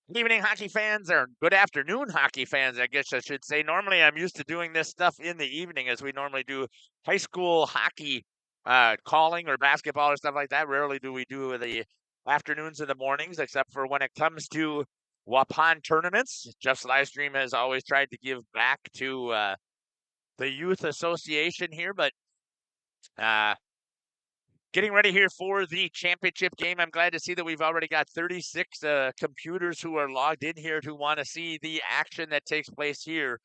Good evening, hockey fans, or good afternoon, hockey fans, I guess I should say. Normally, I'm used to doing this stuff in the evening as we normally do high school hockey calling or basketball or stuff like that. Rarely do we do the afternoons and the mornings, except for when it comes to Waupun tournaments. Jeff's live stream has always tried to give back to the youth association here, but uh, getting ready here for the championship game. I'm glad to see that we've already got 36 computers who are logged in here who want to see the action that takes place here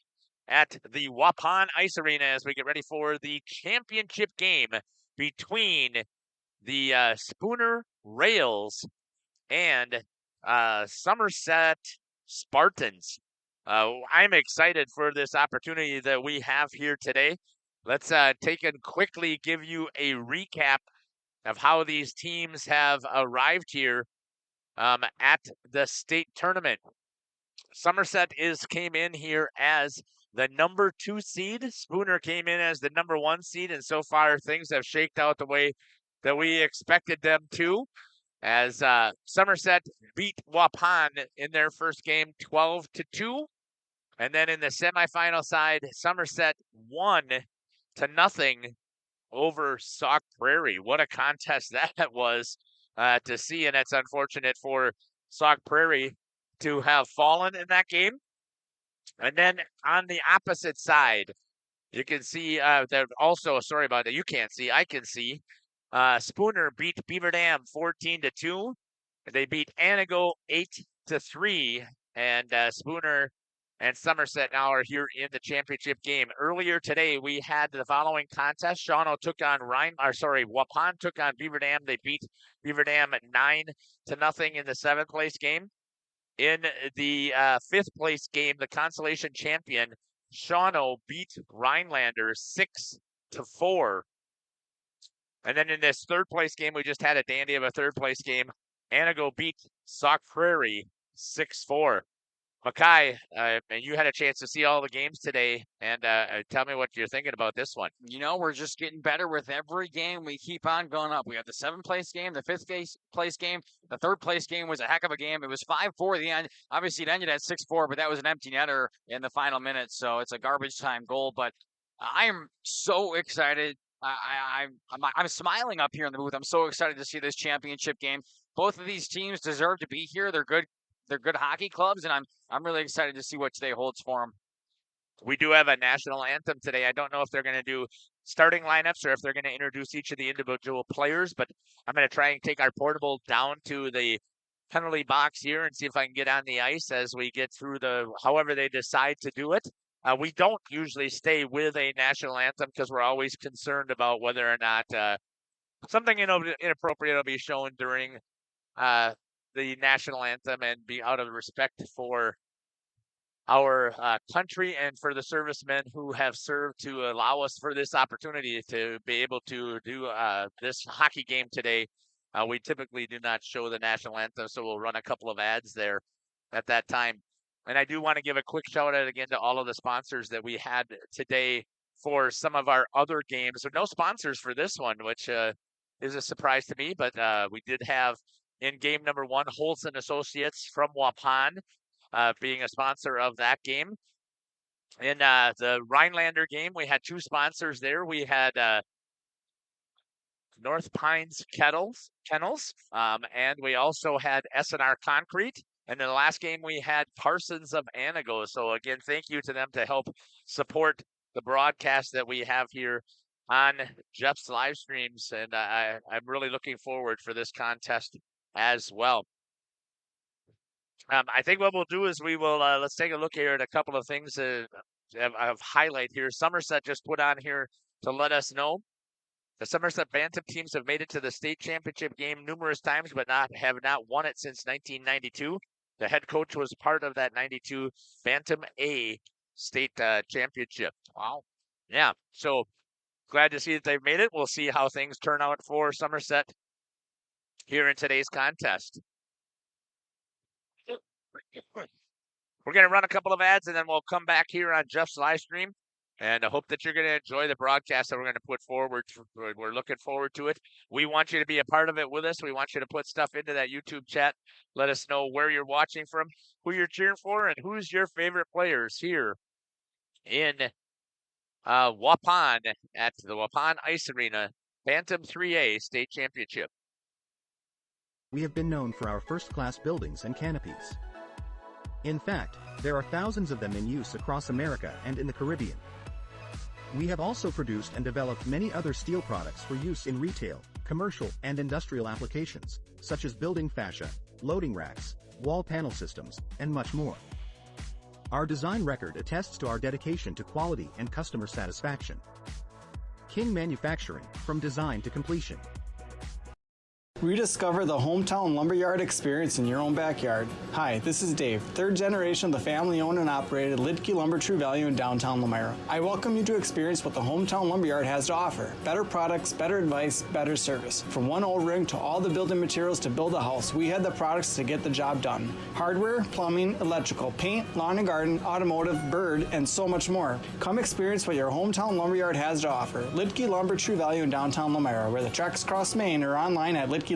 at the Waupun Ice Arena as we get ready for the championship game between the Spooner Rails and Somerset Spartans. I'm excited for this opportunity that we have here today. Let's take and quickly give you a recap of how these teams have arrived here at the state tournament. Somerset came in here as the number 2 seed. Spooner came in as the number 1 seed, and so far things have shaked out the way that we expected them to. As Somerset beat Waupun in their first game 12-2. And then in the semifinal side, Somerset won to nothing over Sauk Prairie. What a contest that was to see, and it's unfortunate for Sauk Prairie to have fallen in that game. And then on the opposite side, you can see that also, sorry about that, you can't see, I can see. Spooner beat Beaver Dam 14-2. They beat Anago 8-3, and Spooner and Somerset now are here in the championship game. Earlier today, we had the following contest. Shawano took on Waupun took on Beaver Dam. They beat Beaver Dam 9-0 in the 7th place game. In the 5th place game, the consolation champion, Shawano beat Rhinelander 6-4. And then in this 3rd place game, we just had a dandy of a 3rd place game. Anago beat Sauk Prairie 6-4. Makai, and you had a chance to see all the games today, and tell me what you're thinking about this one. We're just getting better with every game. We keep on going up. We have the 7th place game, the 5th place game. The 3rd place game was a heck of a game. It was 5-4 at the end. Obviously, it ended at 6-4, but that was an empty netter in the final minute, so it's a garbage time goal. But I am so excited. I'm smiling up here in the booth. I'm so excited to see this championship game. Both of these teams deserve to be here. They're good. They're good hockey clubs, and I'm really excited to see what today holds for them. We do have a national anthem today. I don't know if they're going to do starting lineups or if they're going to introduce each of the individual players, but I'm going to try and take our portable down to the penalty box here and see if I can get on the ice as we get through however they decide to do it. We don't usually stay with a national anthem because we're always concerned about whether or not something inappropriate will be shown during the national anthem and be out of respect for our country and for the servicemen who have served to allow us for this opportunity to be able to do this hockey game today. We typically do not show the national anthem, so we'll run a couple of ads there at that time. And I do want to give a quick shout out again to all of the sponsors that we had today for some of our other games. So no sponsors for this one, which is a surprise to me, but we did have in game number 1, Holson Associates from Waupun being a sponsor of that game. In the Rhinelander game, we had 2 sponsors there. We had North Pines Kennels, and we also had S&R Concrete. And in the last game, we had Parsons of Anago. So again, thank you to them to help support the broadcast that we have here on Jeff's live streams. And I'm really looking forward for this contest as well. I think what we'll do is we will let's take a look here at a couple of things of highlight here. Somerset just put on here to let us know the Somerset Bantam teams have made it to the state championship game numerous times, but have not won it since 1992. The head coach was part of that 92 Bantam A state championship. Wow. Yeah, so glad to see that they've made it. We'll see how things turn out for Somerset here in today's contest. We're going to run a couple of ads and then we'll come back here on Jeff's live stream And I hope that you're going to enjoy the broadcast that we're going to put forward. We're looking forward to it. We want you to be a part of it with us. We want you to put stuff into that YouTube chat. Let us know where you're watching from, who you're cheering for, and who's your favorite players here in Waupun at the Waupun Ice Arena Bantam 3A State Championship. We have been known for our first-class buildings and canopies. In fact, there are thousands of them in use across America and in the Caribbean. We have also produced and developed many other steel products for use in retail, commercial, and industrial applications, such as building fascia, loading racks, wall panel systems, and much more. Our design record attests to our dedication to quality and customer satisfaction. King Manufacturing, from design to completion. Rediscover the hometown lumberyard experience in your own backyard. Hi, this is Dave, third generation of the family-owned and operated Lidke Lumber True Value in downtown Lamira. I welcome you to experience what the hometown lumberyard has to offer. Better products, better advice, better service. From one old ring to all the building materials to build a house, we had the products to get the job done. Hardware, plumbing, electrical, paint, lawn and garden, automotive, bird, and so much more. Come experience what your hometown lumberyard has to offer. Lidke Lumber True Value in downtown Lamira, where the tracks cross Main, or online at lidkelumber.com.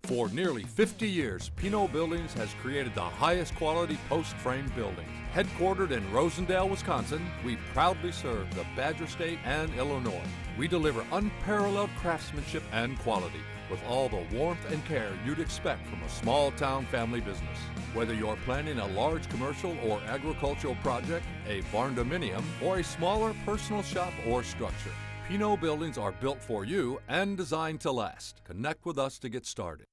For nearly 50 years, Pinot Buildings has created the highest quality post-frame buildings. Headquartered in Rosendale, Wisconsin, we proudly serve the Badger State and Illinois. We deliver unparalleled craftsmanship and quality with all the warmth and care you'd expect from a small-town family business. Whether you're planning a large commercial or agricultural project, a barn-dominium, or a smaller personal shop or structure, Pinot Buildings are built for you and designed to last. Connect with us to get started.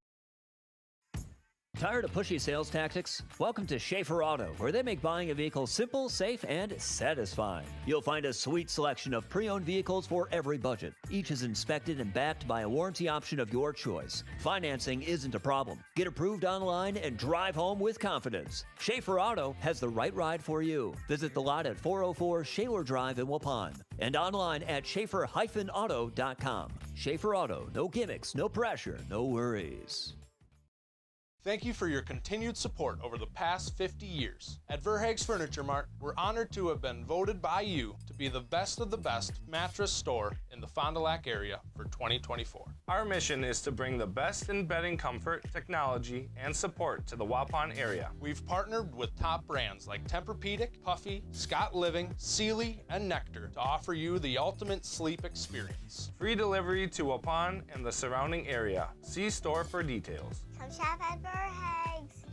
Tired of pushy sales tactics? Welcome to Schaefer Auto, where they make buying a vehicle simple, safe, and satisfying. You'll find a sweet selection of pre-owned vehicles for every budget. Each is inspected and backed by a warranty option of your choice. Financing isn't a problem. Get approved online and drive home with confidence. Schaefer Auto has the right ride for you. Visit the lot at 404 Shaler Drive in Waupun and online at schaefer-auto.com. Schaefer Auto, no gimmicks, no pressure, no worries. Thank you for your continued support over the past 50 years. At Verhaeg's Furniture Mart, we're honored to have been voted by you to be the best of the best mattress store in the Fond du Lac area for 2024. Our mission is to bring the best in bedding comfort, technology, and support to the Waupun area. We've partnered with top brands like Tempur-Pedic, Puffy, Scott Living, Sealy, and Nectar to offer you the ultimate sleep experience. Free delivery to Waupun and the surrounding area. See store for details. Come shop at Verhaeg's.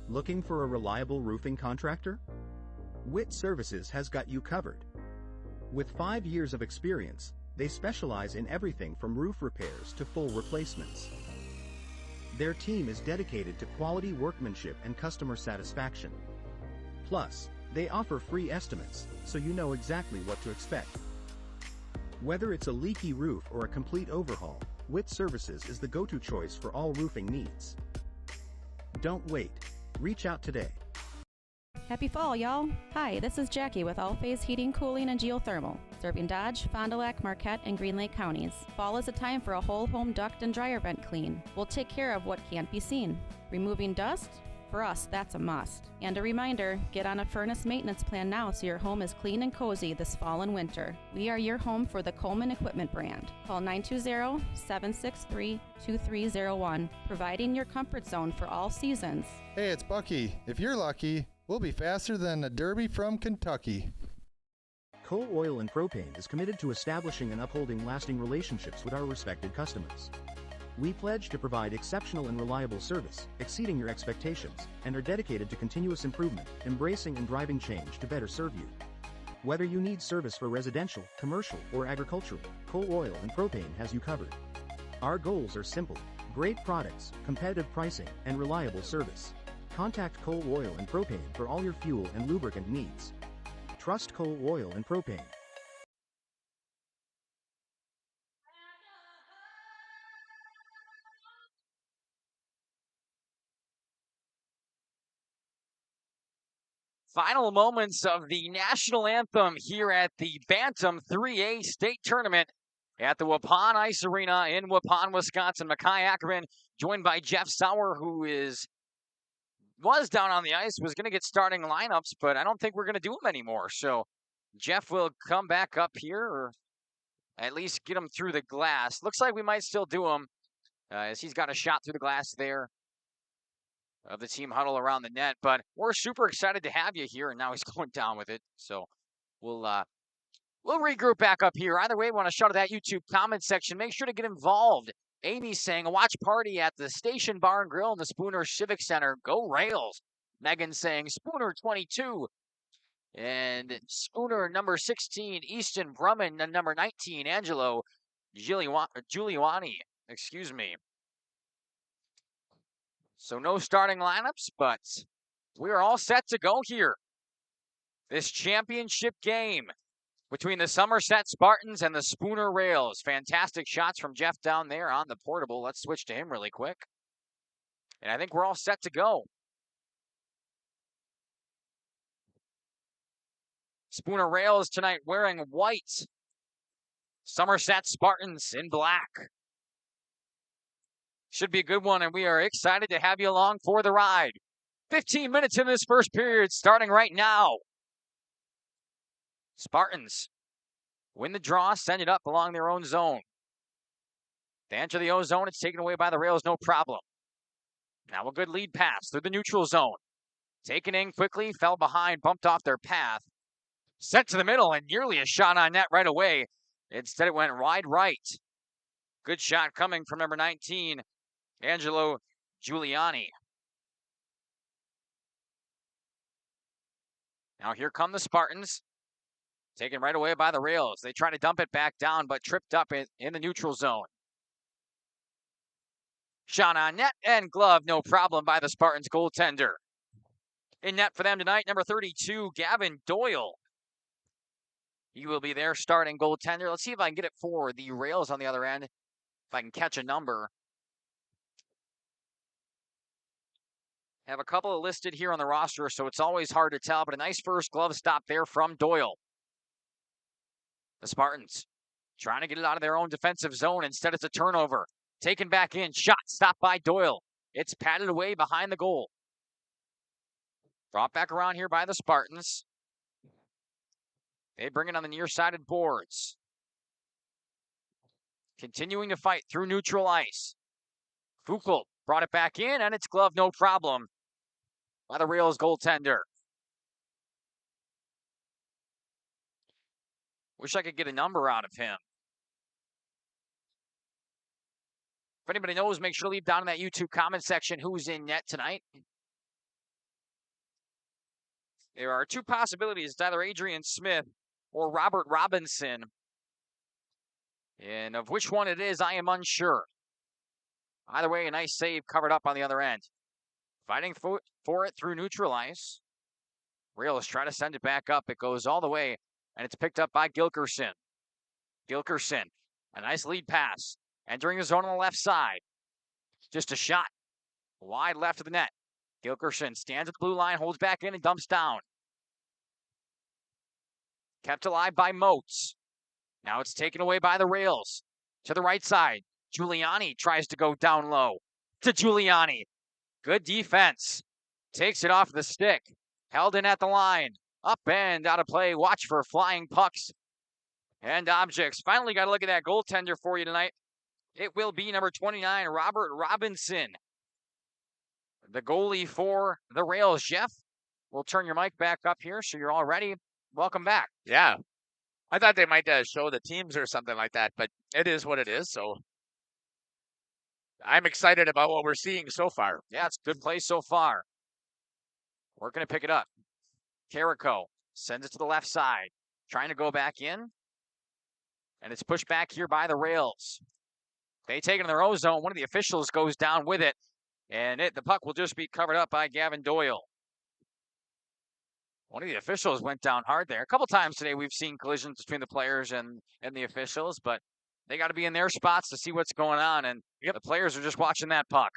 Looking for a reliable roofing contractor? WIT Services has got you covered. With 5 years of experience, they specialize in everything from roof repairs to full replacements. Their team is dedicated to quality workmanship and customer satisfaction. Plus, they offer free estimates, so you know exactly what to expect. Whether it's a leaky roof or a complete overhaul, WIT Services is the go-to choice for all roofing needs. Don't wait. Reach out today. Happy fall, y'all. Hi, this is Jackie with All Phase Heating, Cooling, and Geothermal, serving Dodge, Fond du Lac, Marquette, and Green Lake counties. Fall is a time for a whole home duct and dryer vent clean. We'll take care of what can't be seen. Removing dust? For us, that's a must. And a reminder, get on a furnace maintenance plan now so your home is clean and cozy this fall and winter. We are your home for the Coleman Equipment brand. Call 920-763-2301, providing your comfort zone for all seasons. Hey, it's Bucky. If you're lucky, we'll be faster than a Derby from Kentucky. Coal Oil and Propane is committed to establishing and upholding lasting relationships with our respected customers. We pledge to provide exceptional and reliable service, exceeding your expectations, and are dedicated to continuous improvement, embracing and driving change to better serve you. Whether you need service for residential, commercial, or agricultural, Coal Oil and Propane has you covered. Our goals are simple: great products, competitive pricing, and reliable service. Contact Coal Oil and Propane for all your fuel and lubricant needs. Trust Coal Oil and Propane. Final moments of the national anthem here at the Bantam 3A state tournament at the Waupun Ice Arena in Waupun, Wisconsin. Makai Ackerman joined by Jeff Sauer, who is was down on the ice, was going to get starting lineups, but I don't think we're going to do them anymore. So Jeff will come back up here, or at least get him through the glass. Looks like we might still do him, as he's got a shot through the glass there of the team huddle around the net. But we're super excited to have you here, and now he's going down with it. So we'll regroup back up here. Either way, we want to shout out that YouTube comment section. Make sure to get involved. Amy's saying a watch party at the Station Bar and Grill in the Spooner Civic Center. Go Rails. Megan saying Spooner 22. And Spooner number 16. Easton Brumman number 19. Angelo Giuliani. Excuse me. So no starting lineups, but we're all set to go here. This championship game between the Somerset Spartans and the Spooner Rails. Fantastic shots from Jeff down there on the portable. Let's switch to him really quick. And I think we're all set to go. Spooner Rails tonight wearing white. Somerset Spartans in black. Should be a good one, and we are excited to have you along for the ride. 15 minutes in this first period, starting right now. Spartans win the draw, send it up along their own zone. They enter the O zone, it's taken away by the Rails, no problem. Now a good lead pass through the neutral zone. Taken in quickly, fell behind, bumped off their path. Sent to the middle, and nearly a shot on net right away. Instead, it went wide right. Good shot coming from number 19, Angelo Giuliani. Now here come the Spartans. Taken right away by the Rails. They try to dump it back down, but tripped up in the neutral zone. Shot on net and glove, no problem by the Spartans goaltender. In net for them tonight, number 32, Gavin Doyle. He will be their starting goaltender. Let's see if I can get it for the Rails on the other end. If I can catch a number. Have a couple of listed here on the roster, so it's always hard to tell, but a nice first glove stop there from Doyle. The Spartans trying to get it out of their own defensive zone. Instead, it's a turnover. Taken back in. Shot stopped by Doyle. It's patted away behind the goal. Brought back around here by the Spartans. They bring it on the near-sided boards. Continuing to fight through neutral ice. Fuchel brought it back in, and it's gloved no problem by the Rails goaltender. Wish I could get a number out of him. If anybody knows, make sure to leave down in that YouTube comment section who's in net tonight. There are two possibilities. It's either Adrian Smith or Robert Robinson. And of which one it is, I am unsure. Either way, a nice save covered up on the other end. Fighting for it through neutral ice. Rails try to send it back up. It goes all the way. And it's picked up by Gilkerson. Gilkerson, a nice lead pass. Entering the zone on the left side. Just a shot. Wide left of the net. Gilkerson stands at the blue line, holds back in, and dumps down. Kept alive by Moats. Now it's taken away by the Rails. To the right side. Giuliani tries to go down low. To Giuliani. Good defense. Takes it off the stick. Held in at the line. Up and out of play. Watch for flying pucks and objects. Finally got to look at that goaltender for you tonight. It will be number 29, Robert Robinson. The goalie for the Rails. Jeff, we'll turn your mic back up here so you're all ready. Welcome back. Yeah. I thought they might show the teams or something like that, but it is what it is. So I'm excited about what we're seeing so far. Yeah, it's a good play so far. We're going to pick it up. Carrico sends it to the left side. Trying to go back in. And it's pushed back here by the Rails. They take it in their own zone. One of the officials goes down with it. And the puck will just be covered up by Gavin Doyle. One of the officials went down hard there. A couple times today we've seen collisions between the players and the officials, but they got to be in their spots to see what's going on. And the players are just watching that puck.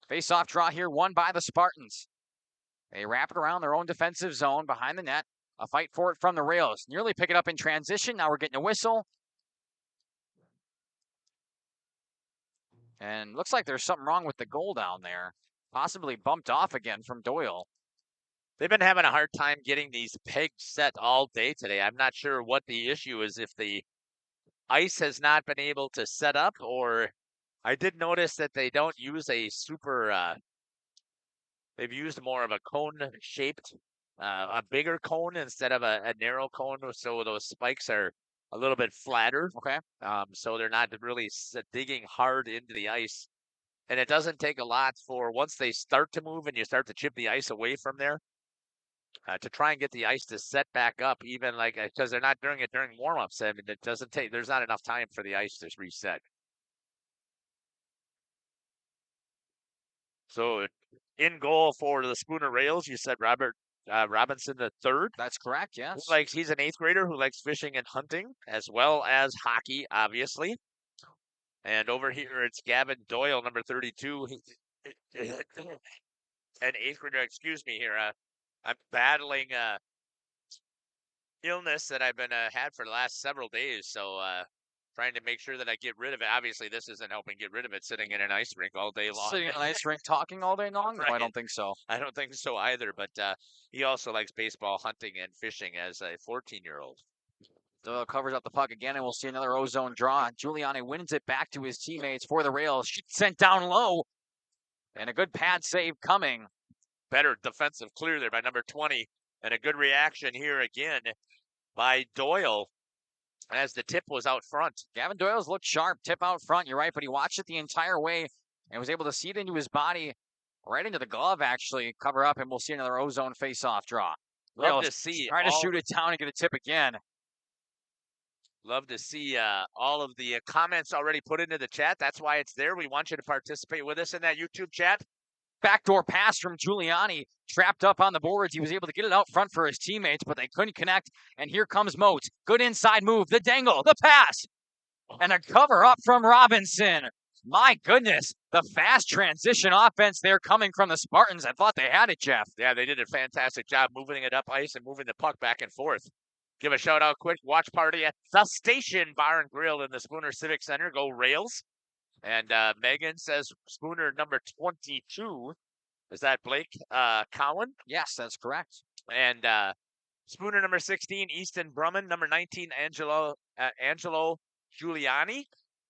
Face-off draw here, won by the Spartans. They wrap it around their own defensive zone behind the net. A fight for it from the Rails. Nearly pick it up in transition. Now we're getting a whistle. And looks like there's something wrong with the goal down there. Possibly bumped off again from Doyle. They've been having a hard time getting these pegs set all day today. I'm not sure what the issue is, if the ice has not been able to set up, or I did notice that they don't use a super, they've used more of a cone-shaped, a bigger cone instead of a narrow cone, so those spikes are a little bit flatter. Okay. So they're not really digging hard into the ice. And it doesn't take a lot for, once they start to move and you start to chip the ice away from there, to try and get the ice to set back up, even like, because they're not doing it during warm-ups. I mean, it doesn't take, there's not enough time for the ice to reset. So in goal for the Spooner Rails, you said Robert Robinson the third. That's correct, yes. He's an 8th grader who likes fishing and hunting, as well as hockey, obviously. And over here, it's Gavin Doyle, number 32. An 8th grader, excuse me here. I'm battling illness that I've been had for the last several days, so trying to make sure that I get rid of it. Obviously, this isn't helping get rid of it, sitting in an ice rink all day long. Sitting in an ice rink talking all day long? Right. No, I don't think so. I don't think so either, but he also likes baseball, hunting, and fishing as a 14-year-old. Doyle covers up the puck again, and we'll see another O-zone draw. Giuliani wins it back to his teammates for the Rails. Sent down low, and a good pad save coming. Better defensive clear there by number 20, and a good reaction here again by Doyle as the tip was out front. Gavin Doyle's looked sharp, tip out front, you're right, but he watched it the entire way and was able to see it into his body, right into the glove, actually, cover up, and we'll see another O-zone face-off draw. Love to see. Try to shoot it down and get a tip again. Love to see all of the comments already put into the chat. That's why it's there. We want you to participate with us in that YouTube chat. Backdoor pass from Giuliani, trapped up on the boards. He was able to get it out front for his teammates, but they couldn't connect. And here comes Moats. Good inside move, the dangle, the pass, and a cover up from Robinson. My goodness, the fast transition offense there coming from the Spartans. I thought they had it, Jeff. Yeah, they did a fantastic job moving it up ice and moving the puck back and forth. Give a shout out quick. Watch party at the Station Bar and Grill in the Spooner Civic Center. Go Rails. And Megan says Spooner number 22. Is that Blake Cowan? Yes, that's correct. And Spooner number 16, Easton Brumman. Number 19, Angelo Giuliani.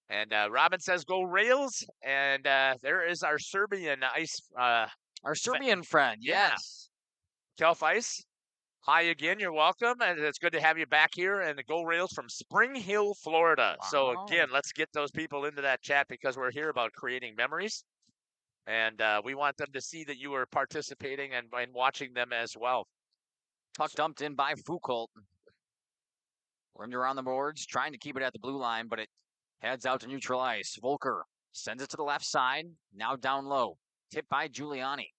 And Robin says go Rails. And there is our Serbian ice. Our Serbian friend, yes. Kelf Ice. Hi again, you're welcome, and it's good to have you back here, and the Go Rails from Spring Hill, Florida. Wow. So again, let's get those people into that chat because we're here about creating memories, and we want them to see that you are participating and watching them as well. Puck dumped in by Foucault. Rimmed around the boards, trying to keep it at the blue line, but it heads out to neutral ice. Volker sends it to the left side, now down low. Tipped by Giuliani.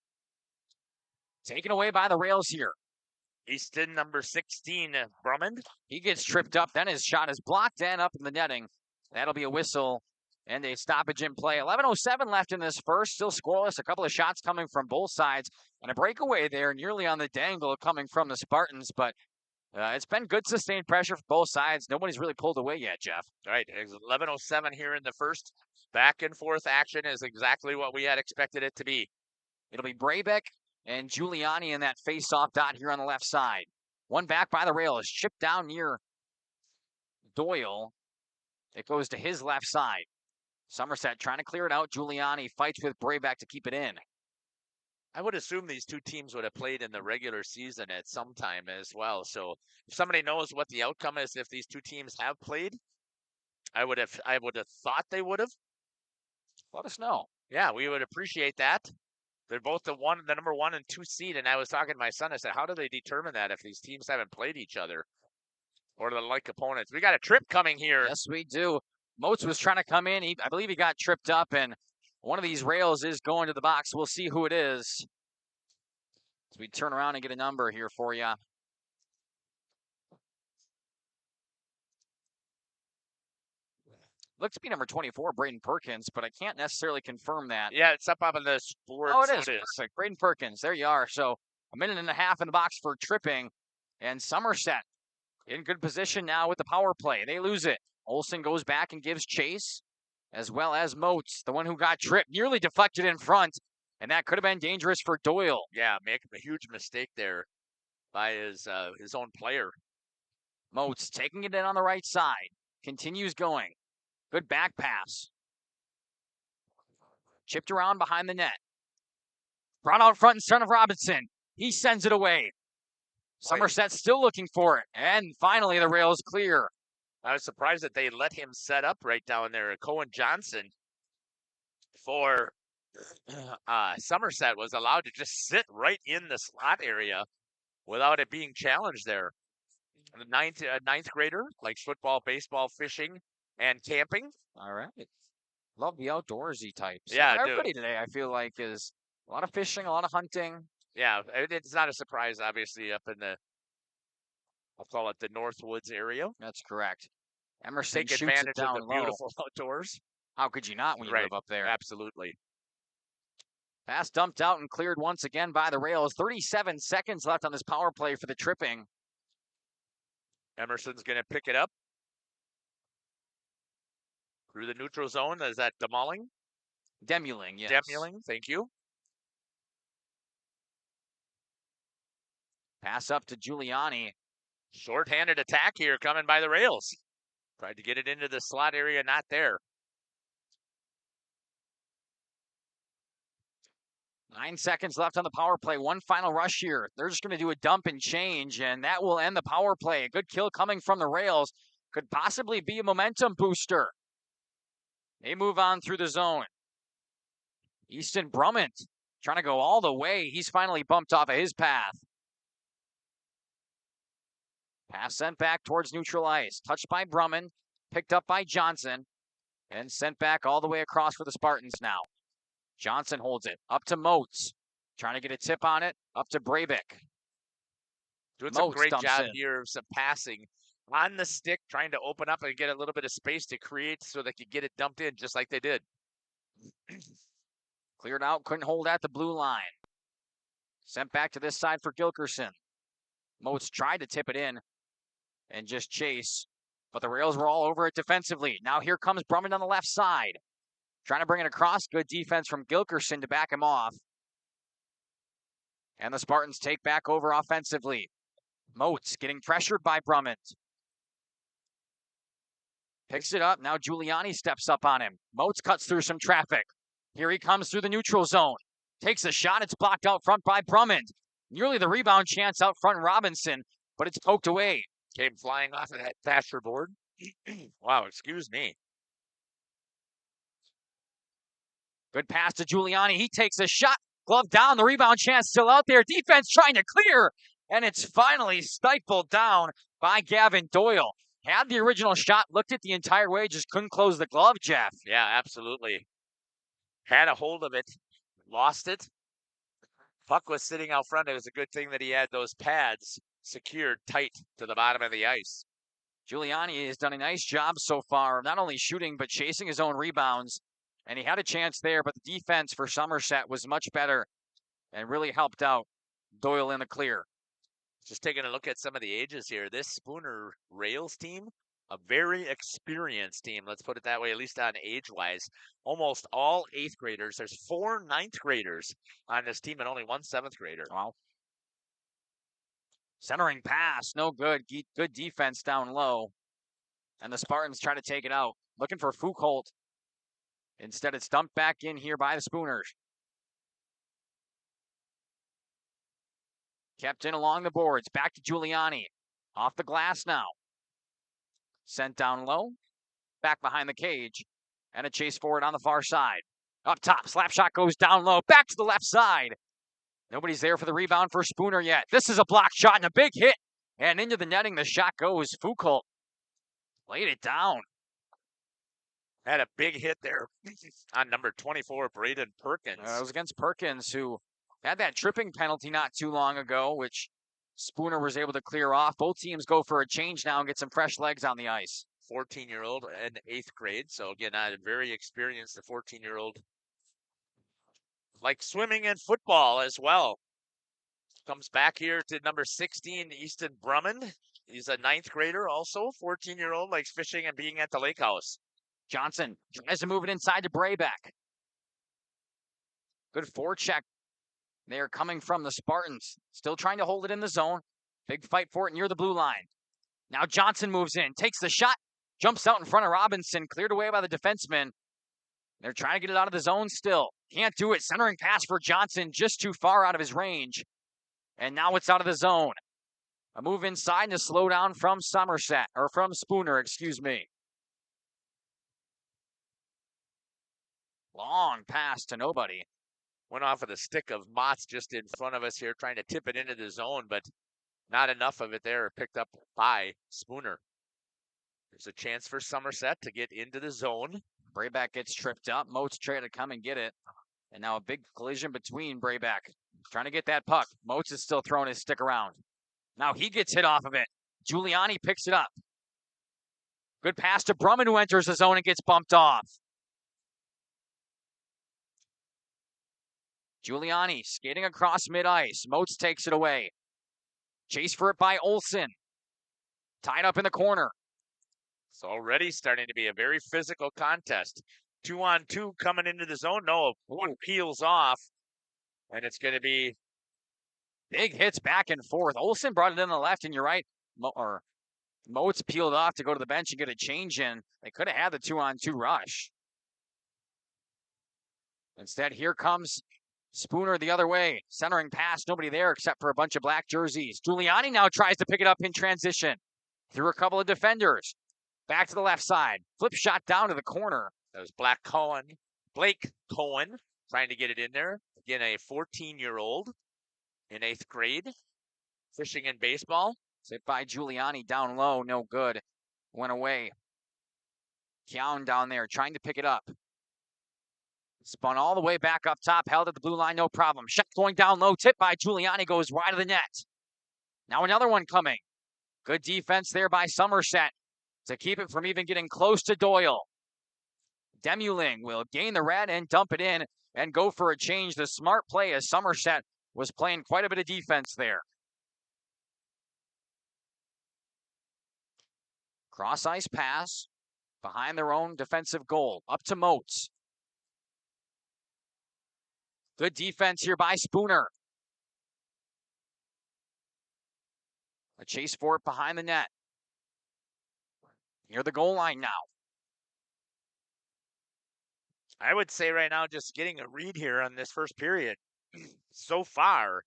Taken away by the Rails here. Easton, number 16, Brumman. He gets tripped up, then his shot is blocked and up in the netting. That'll be a whistle and a stoppage in play. 11:07 left in this first, still scoreless. A couple of shots coming from both sides, and a breakaway there nearly on the dangle coming from the Spartans, but it's been good sustained pressure for both sides. Nobody's really pulled away yet, Jeff. All right, 11:07 here in the first. Back and forth action is exactly what we had expected it to be. It'll be Brabeck and Giuliani in that face-off dot here on the left side. One back by the rail is chipped down near Doyle. It goes to his left side. Somerset trying to clear it out. Giuliani fights with Brabeck to keep it in. I would assume these two teams would have played in the regular season at some time as well. So if somebody knows what the outcome is, if these two teams have played, I would have thought they would have. Let us know. Yeah, we would appreciate that. They're both the number 1 and 2 seed, and I was talking to my son. I said, how do they determine that if these teams haven't played each other or the like opponents? We got a trip coming here. Yes, we do. Moats was trying to come in. I believe he got tripped up, and one of these rails is going to the box. We'll see who it is. As we turn around and get a number here for you. Looks to be number 24, Braden Perkins, but I can't necessarily confirm that. Yeah, it's up on the sports. Oh, it is. Perfect. Braden Perkins. There you are. So a minute and a half in the box for tripping. And Somerset in good position now with the power play. They lose it. Olsen goes back and gives chase, as well as Moats, the one who got tripped, nearly deflected in front. And that could have been dangerous for Doyle. Yeah, making a huge mistake there by his own player. Moats taking it in on the right side. Continues going. Good back pass. Chipped around behind the net. Brought out front in front of Robinson. He sends it away. Somerset still looking for it. And finally the rail's clear. I was surprised that they let him set up right down there. Cohen Johnson for Somerset was allowed to just sit right in the slot area without it being challenged there. The ninth grader likes football, baseball, fishing, and camping. All right. Love the outdoorsy types. Yeah, everybody today, I feel like, is a lot of fishing, a lot of hunting. Yeah, it's not a surprise, obviously, up in the, I'll call it the Northwoods area. That's correct. Emerson Take shoots advantage it down of the low. beautiful outdoors. How could you not when you live up there? Absolutely. Pass dumped out and cleared once again by the rails. 37 seconds left on this power play for the tripping. Emerson's going to pick it up. Through the neutral zone. Is that Demuling? Demuling, yes. Demuling, thank you. Pass up to Giuliani. Short-handed attack here coming by the rails. Tried to get it into the slot area, not there. 9 seconds left on the power play. One final rush here. They're just going to do a dump and change, and that will end the power play. A good kill coming from the rails. Could possibly be a momentum booster. They move on through the zone. Easton Brummett trying to go all the way. He's finally bumped off of his path. Pass sent back towards neutral ice. Touched by Brumman. Picked up by Johnson. And sent back all the way across for the Spartans now. Johnson holds it. Up to Moats. Trying to get a tip on it. Up to Breivik. Doing some great job here of some passing on the stick, trying to open up and get a little bit of space to create so they could get it dumped in just like they did. Cleared out, couldn't hold at the blue line. Sent back to this side for Gilkerson. Moats tried to tip it in and just chase, but the rails were all over it defensively. Now here comes Brumman on the left side. Trying to bring it across. Good defense from Gilkerson to back him off. And the Spartans take back over offensively. Moats getting pressured by Brumman. Picks it up. Now Giuliani steps up on him. Moats cuts through some traffic. Here he comes through the neutral zone. Takes a shot. It's blocked out front by Brumman. Nearly the rebound chance out front Robinson, but it's poked away. Came flying off of that Thatcher board. Wow, excuse me. Good pass to Giuliani. He takes a shot. Glove down. The rebound chance still out there. Defense trying to clear. And it's finally stifled down by Gavin Doyle. Had the original shot, looked at the entire way, just couldn't close the glove, Jeff. Yeah, absolutely. Had a hold of it, lost it. Puck was sitting out front. It was a good thing that he had those pads secured tight to the bottom of the ice. Giuliani has done a nice job so far, not only shooting, but chasing his own rebounds. And he had a chance there, but the defense for Somerset was much better and really helped out Doyle in the clear. Just taking a look at some of the ages here. This Spooner Rails team, a very experienced team, let's put it that way, at least on age-wise. Almost all 8th graders. There's 4 9th graders on this team and only 1 7th grader. Wow. Centering pass, no good. Good defense down low. And the Spartans try to take it out. Looking for Foucault. Instead, it's dumped back in here by the Spooners. Kept in along the boards. Back to Giuliani. Off the glass now. Sent down low. Back behind the cage. And a chase forward on the far side. Up top. Slap shot goes down low. Back to the left side. Nobody's there for the rebound for Spooner yet. This is a block shot and a big hit. And into the netting, the shot goes. Foucault laid it down. Had a big hit there on number 24, Braden Perkins. It was against Perkins, who had that tripping penalty not too long ago, which Spooner was able to clear off. Both teams go for a change now and get some fresh legs on the ice. 14-year-old in 8th grade. So, again, very experienced, the 14-year-old. Like swimming and football as well. Comes back here to number 16, Easton Brumman. He's a 9th grader also, 14-year-old, likes fishing and being at the lake house. Johnson tries to move it inside to Breivik. Good forecheck. They are coming from the Spartans. Still trying to hold it in the zone. Big fight for it near the blue line. Now Johnson moves in, takes the shot, jumps out in front of Robinson, cleared away by the defenseman. They're trying to get it out of the zone still. Can't do it. Centering pass for Johnson, just too far out of his range. And now it's out of the zone. A move inside and a slow down from Somerset, or from Spooner, excuse me. Long pass to nobody. Went off of the stick of Motts just in front of us here, trying to tip it into the zone, but not enough of it there, picked up by Spooner. There's a chance for Somerset to get into the zone. Brayback gets tripped up. Moats trying to come and get it. And now a big collision between Brayback. Trying to get that puck. Moats is still throwing his stick around. Now he gets hit off of it. Giuliani picks it up. Good pass to Brumman, who enters the zone and gets bumped off. Giuliani skating across mid-ice. Moats takes it away. Chase for it by Olsen. Tied up in the corner. It's already starting to be a very physical contest. 2-on-2 coming into the zone. No, one peels off. And it's going to be big hits back and forth. Olsen brought it in the left, and you're right. Moats peeled off to go to the bench and get a change in. They could have had the 2-on-2 rush. Instead, here comes Spooner the other way. Centering pass, nobody there except for a bunch of black jerseys. Giuliani now tries to pick it up in transition. Through a couple of defenders. Back to the left side. Flip shot down to the corner. That was Blake Cohen trying to get it in there. Again, a 14-year-old in 8th grade. Fishing in baseball. Hit by Giuliani down low. No good. Went away. Keown down there trying to pick it up. Spun all the way back up top. Held at the blue line. No problem. Shot going down low. Tipped by Giuliani. Goes wide of the net. Now another one coming. Good defense there by Somerset to keep it from even getting close to Doyle. Demuling will gain the red and dump it in and go for a change. The smart play as Somerset was playing quite a bit of defense there. Cross ice pass behind their own defensive goal. Up to Moats. Good defense here by Spooner. A chase for it behind the net. Near the goal line now. I would say right now, just getting a read here on this first period. So far,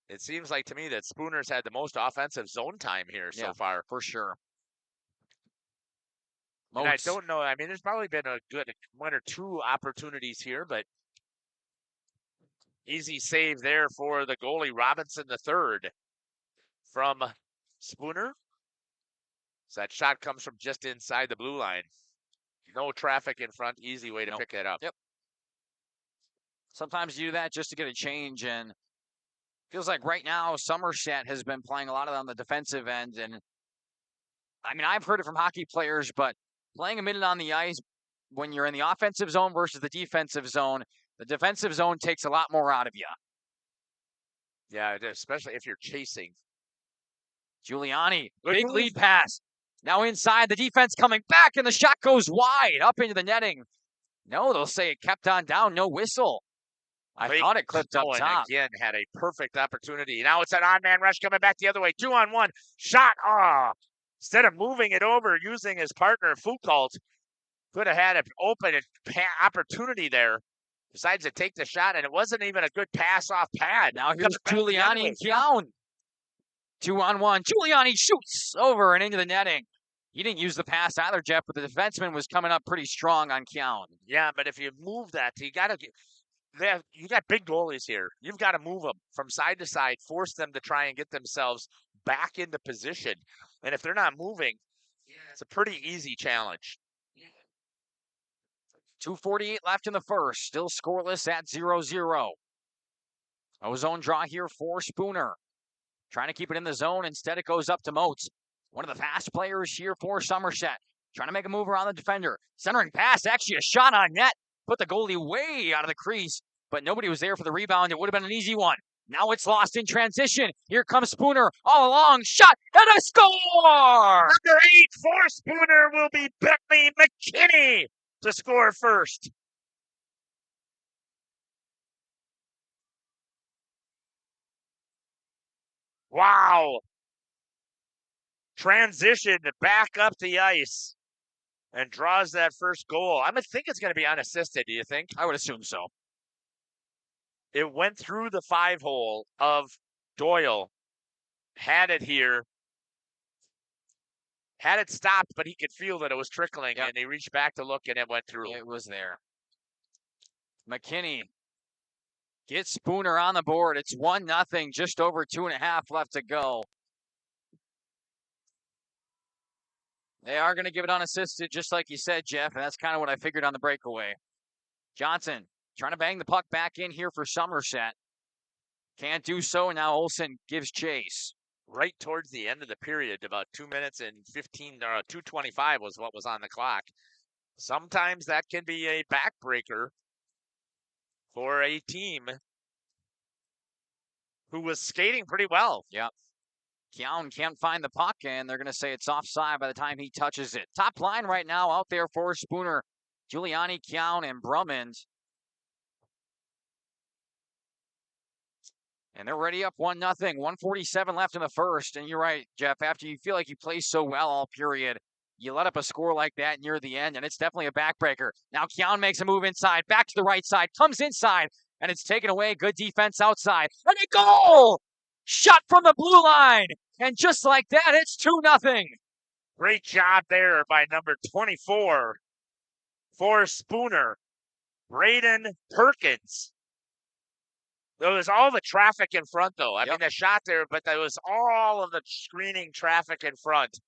it seems like to me that Spooner's had the most offensive zone time here so far. For sure. And I don't know. I mean, there's probably been a good one or two opportunities here, but easy save there for the goalie, Robinson the third from Spooner. So that shot comes from just inside the blue line. No traffic in front. Easy way to pick it up. Yep. Sometimes you do that just to get a change, and feels like right now Somerset has been playing a lot of on the defensive end. And I mean, I've heard it from hockey players, but playing a minute on the ice when you're in the offensive zone versus the defensive zone, the defensive zone takes a lot more out of you. Yeah, especially if you're chasing. Giuliani, big lead pass. Now inside, the defense coming back, and the shot goes wide up into the netting. No, they'll say it kept on down, no whistle. I thought it clipped up top. Again, had a perfect opportunity. Now it's an on-man rush coming back the other way. 2-on-1. Shot. Instead of moving it over, using his partner, Foucault, could have had an open opportunity there. Decides to take the shot, and it wasn't even a good pass off pad. Now here's Giuliani and Keown. 2-on-1. Giuliani shoots over and into the netting. He didn't use the pass either, Jeff, but the defenseman was coming up pretty strong on Keown. Yeah, but if you move that, you got big goalies here. You've got to move them from side to side, force them to try and get themselves back into position. And if they're not moving, it's a pretty easy challenge. 2:48 left in the first. Still scoreless at 0-0. Ozone draw here for Spooner. Trying to keep it in the zone. Instead, it goes up to Moats. One of the fast players here for Somerset. Trying to make a move around the defender. Centering pass. Actually, a shot on net. Put the goalie way out of the crease. But nobody was there for the rebound. It would have been an easy one. Now it's lost in transition. Here comes Spooner. All along. Shot. And a score! Number 8 for Spooner will be Bentley McKinney to score first. Wow. Transition back up the ice and draws that first goal. I think it's going to be unassisted, do you think? I would assume so. It went through the 5-hole of Doyle, had it here, had it stopped, but he could feel that it was trickling, and he reached back to look, and it went through. It was there. McKinney gets Spooner on the board. It's 1-0, just over 2.5 left to go. They are going to give it unassisted, just like you said, Jeff, and that's kind of what I figured on the breakaway. Johnson trying to bang the puck back in here for Somerset. Can't do so, and now Olsen gives chase. Right towards the end of the period, about 2 minutes and 2:25 was what was on the clock. Sometimes that can be a backbreaker for a team who was skating pretty well. Yep. Keown can't find the puck, and they're going to say it's offside by the time he touches it. Top line right now out there for Spooner, Giuliani, Keown, and Drummond. And they're ready up 1-0. 1:47 left in the first. And you're right, Jeff, after you feel like you play so well all period, you let up a score like that near the end, and it's definitely a backbreaker. Now Keown makes a move inside, back to the right side, comes inside, and it's taken away. Good defense outside. And a goal! Shot from the blue line. And just like that, it's 2-0. Great job there by number 24 for Spooner, Braden Perkins. There was all the traffic in front, though. I mean, the shot there, but there was all of the screening traffic in front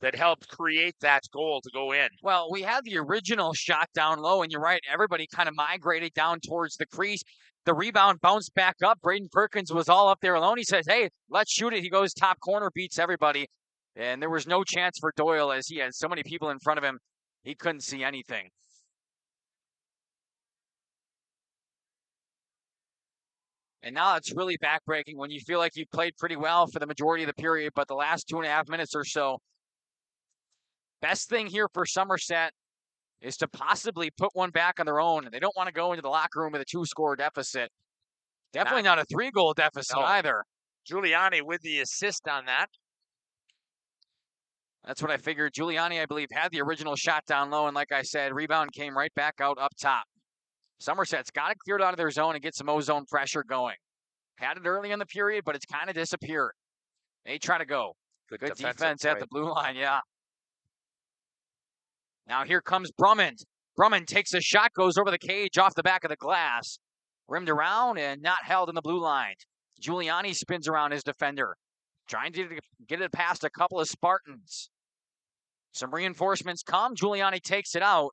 that helped create that goal to go in. Well, we had the original shot down low, and you're right, everybody kind of migrated down towards the crease. The rebound bounced back up. Braden Perkins was all up there alone. He says, hey, let's shoot it. He goes top corner, beats everybody. And there was no chance for Doyle as he had so many people in front of him, he couldn't see anything. And now it's really backbreaking when you feel like you played pretty well for the majority of the period, but the last 2.5 minutes or so, best thing here for Somerset is to possibly put one back on their own. They don't want to go into the locker room with a 2-score deficit. Definitely not a 3-goal deficit either. Giuliani with the assist on that. That's what I figured. Giuliani, I believe, had the original shot down low, and like I said, rebound came right back out up top. Somerset's got it cleared out of their zone and get some O-zone pressure going. Had it early in the period, but it's kind of disappeared. They try to go. Good defense at the blue line, yeah. Now here comes Drummond. Drummond takes a shot, goes over the cage off the back of the glass. Rimmed around and not held in the blue line. Giuliani spins around his defender, trying to get it past a couple of Spartans. Some reinforcements come. Giuliani takes it out.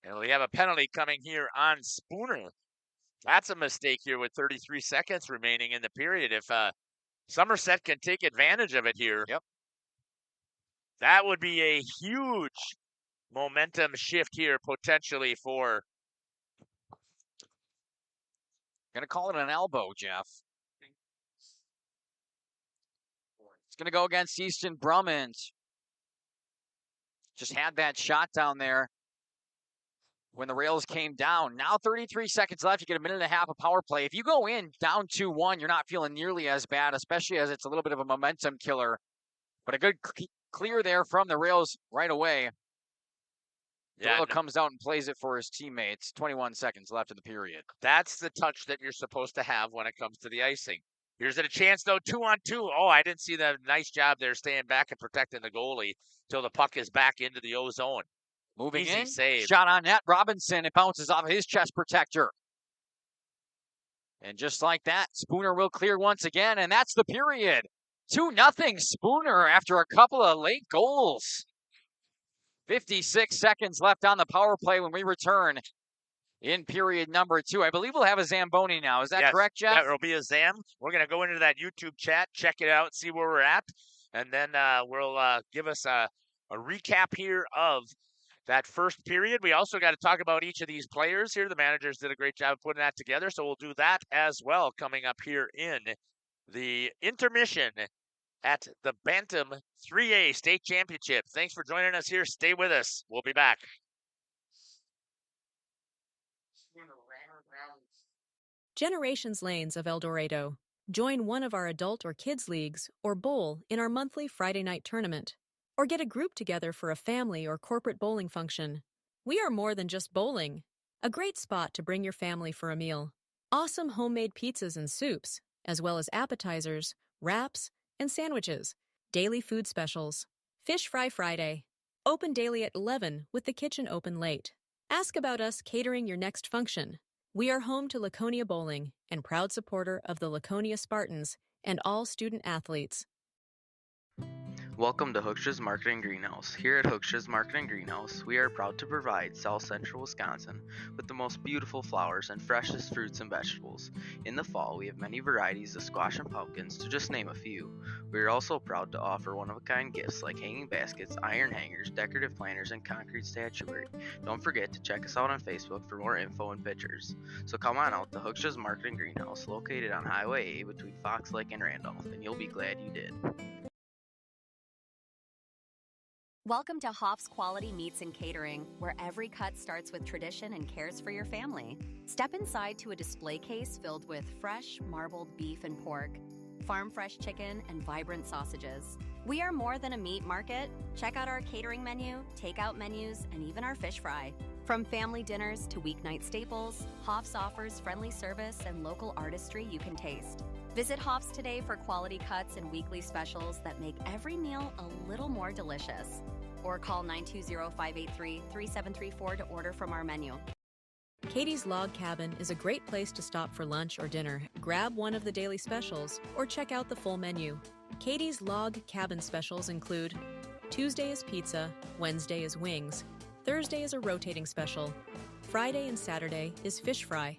And we have a penalty coming here on Spooner. That's a mistake here with 33 seconds remaining in the period. If Somerset can take advantage of it here, that would be a huge momentum shift here potentially for. Gonna call it an elbow, Jeff. It's gonna go against Easton Drummond. Just had that shot down there when the rails came down. Now 33 seconds left. You get 1.5 minutes of power play. If you go in down 2-1, you're not feeling nearly as bad, especially as it's a little bit of a momentum killer. But a good clear there from the rails right away. Doyle comes out and plays it for his teammates. 21 seconds left in the period. That's the touch that you're supposed to have when it comes to the icing. Here's a chance, though, 2-on-2. Oh, I didn't see the nice job there staying back and protecting the goalie till the puck is back into the O-zone. Moving Easy in, save. Shot on net. Robinson, it bounces off his chest protector. And just like that, Spooner will clear once again, and that's the period. 2-0 Spooner after a couple of late goals. 56 seconds left on the power play when we return in period number 2. I believe we'll have a Zamboni now. Is that correct, Jeff? That will be a Zam. We're going to go into that YouTube chat, check it out, see where we're at, and then we'll give us a recap here of that first period. We also got to talk about each of these players here. The managers did a great job of putting that together, so we'll do that as well coming up here in the intermission at the Bantam 3A State Championship. Thanks for joining us here. Stay with us. We'll be back. Generations Lanes of El Dorado. Join one of our adult or kids leagues or bowl in our monthly Friday night tournament. Or get a group together for a family or corporate bowling function. We are more than just bowling. A great spot to bring your family for a meal. Awesome homemade pizzas and soups, as well as appetizers, wraps, and sandwiches. Daily food specials. Fish Fry Friday. Open daily at 11 with the kitchen open late. Ask about us catering your next function. We are home to Laconia Bowling and proud supporter of the Laconia Spartans and all student athletes. Welcome to Hooksha's Marketing Greenhouse. Here at Hooksha's Marketing Greenhouse, we are proud to provide South Central Wisconsin with the most beautiful flowers and freshest fruits and vegetables. In the fall, we have many varieties of squash and pumpkins, to just name a few. We are also proud to offer one-of-a-kind gifts like hanging baskets, iron hangers, decorative planters, and concrete statuary. Don't forget to check us out on Facebook for more info and pictures. So come on out to Hooksha's Marketing Greenhouse, located on Highway A between Fox Lake and Randolph, and you'll be glad you did. Welcome to Hoff's Quality Meats and Catering, where every cut starts with tradition and cares for your family. Step inside to a display case filled with fresh, marbled beef and pork, farm-fresh chicken, and vibrant sausages. We are more than a meat market. Check out our catering menu, takeout menus, and even our fish fry. From family dinners to weeknight staples, Hoff's offers friendly service and local artistry you can taste. Visit Hoff's today for quality cuts and weekly specials that make every meal a little more delicious. Or call 920-583-3734 to order from our menu. Katie's Log Cabin is a great place to stop for lunch or dinner. Grab one of the daily specials or check out the full menu. Katie's Log Cabin specials include Tuesday is pizza, Wednesday is wings, Thursday is a rotating special, Friday and Saturday is fish fry,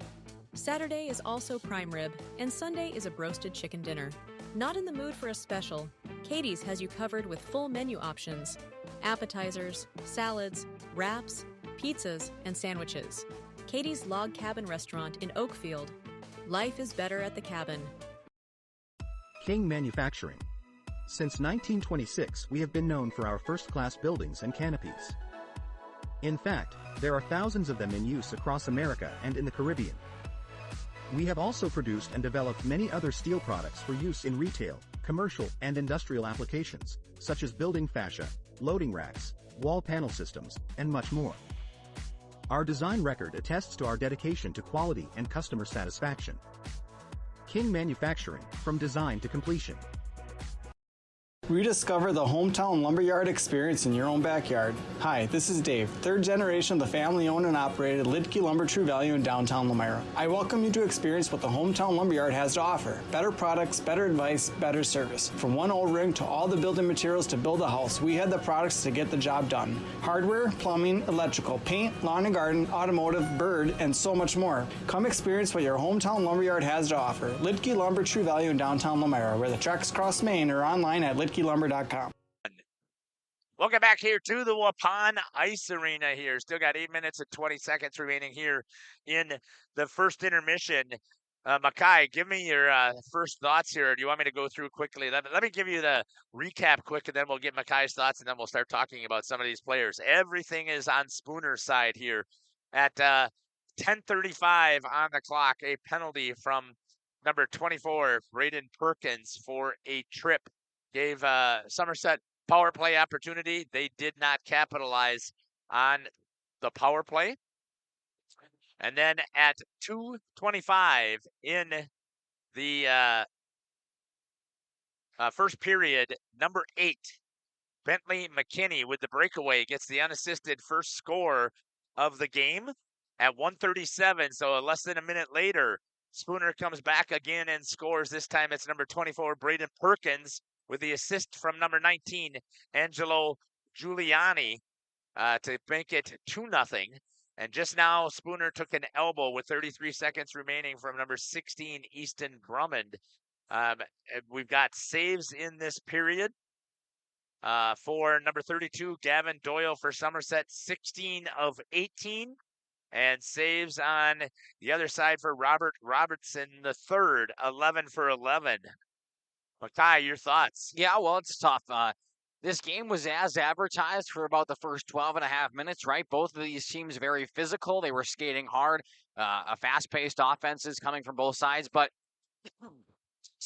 Saturday is also prime rib, and Sunday is a broasted chicken dinner. Not in the mood for a special? Katie's has you covered with full menu options, appetizers, salads, wraps, pizzas, and sandwiches. Katie's Log Cabin Restaurant in Oakfield. Life is better at the cabin. King Manufacturing. Since 1926, we have been known for our first-class buildings and canopies. In fact, there are thousands of them in use across America and in the Caribbean. We have also produced and developed many other steel products for use in retail, commercial, and industrial applications, such as building fascia, loading racks, wall panel systems, and much more. Our design record attests to our dedication to quality and customer satisfaction. King Manufacturing, from design to completion. Rediscover the hometown lumberyard experience in your own backyard. Hi, this is Dave, third generation of the family-owned and operated Lidke Lumber True Value in downtown Lamira. I welcome you to experience what the hometown lumberyard has to offer. Better products, better advice, better service. From one old ring to all the building materials to build a house, we had the products to get the job done. Hardware, plumbing, electrical, paint, lawn and garden, automotive, bird, and so much more. Come experience what your hometown lumberyard has to offer. Lidke Lumber True Value in downtown Lamira, where the tracks cross Main, or online at lidkelumber.com. Welcome back here to the Waupun Ice Arena here. Still got 8 minutes and 20 seconds remaining here in the first intermission. Makai, give me your first thoughts here. Do you want me to go through quickly? Let me give you the recap quick, and then we'll get Makai's thoughts, and then we'll start talking about some of these players. Everything is on Spooner's side here. At 10:35 on the clock, a penalty from number 24, Braden Perkins, for a trip. Gave Somerset power play opportunity. They did not capitalize on the power play. And then at 2:25 in the first period, number 8, Bentley McKinney with the breakaway gets the unassisted first score of the game at 1:37. So less than a minute later, Spooner comes back again and scores. This time it's number 24, Braden Perkins, with the assist from number 19, Angelo Giuliani, to make it 2-0. And just now, Spooner took an elbow with 33 seconds remaining from number 16, Easton Drummond. We've got saves in this period for number 32, Gavin Doyle for Somerset, 16 of 18. And saves on the other side for Robert Robertson III, 11 for 11. Makai, your thoughts? Yeah, well, it's tough. This game was as advertised for about the first 12 and a half minutes, right? Both of these teams very physical. They were skating hard, a fast-paced offenses coming from both sides. But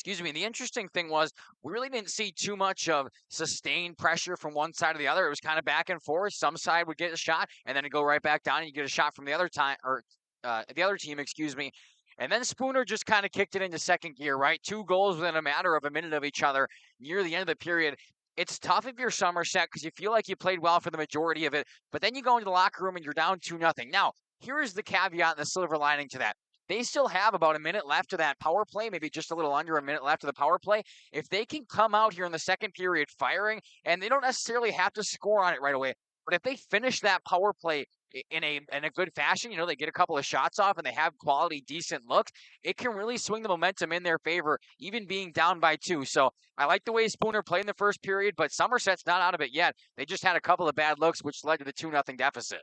Excuse me. The interesting thing was we really didn't see too much of sustained pressure from one side or the other. It was kind of back and forth. Some side would get a shot, and then it'd go right back down, and you get a shot from the other time or the other team, excuse me. And then Spooner just kind of kicked it into second gear, right? 2 goals within a matter of a minute of each other near the end of the period. It's tough if you're Somerset because you feel like you played well for the majority of it, but then you go into the locker room and you're down 2-0. Now, here is the caveat and the silver lining to that. They still have about a minute left of that power play, maybe just a little under a minute left of the power play. If they can come out here in the second period firing, and they don't necessarily have to score on it right away, but if they finish that power play in a good fashion, they get a couple of shots off and they have quality, decent looks, it can really swing the momentum in their favor, even being down by 2. So I like the way Spooner played in the first period, but Somerset's not out of it yet. They just had a couple of bad looks, which led to the 2-0 deficit.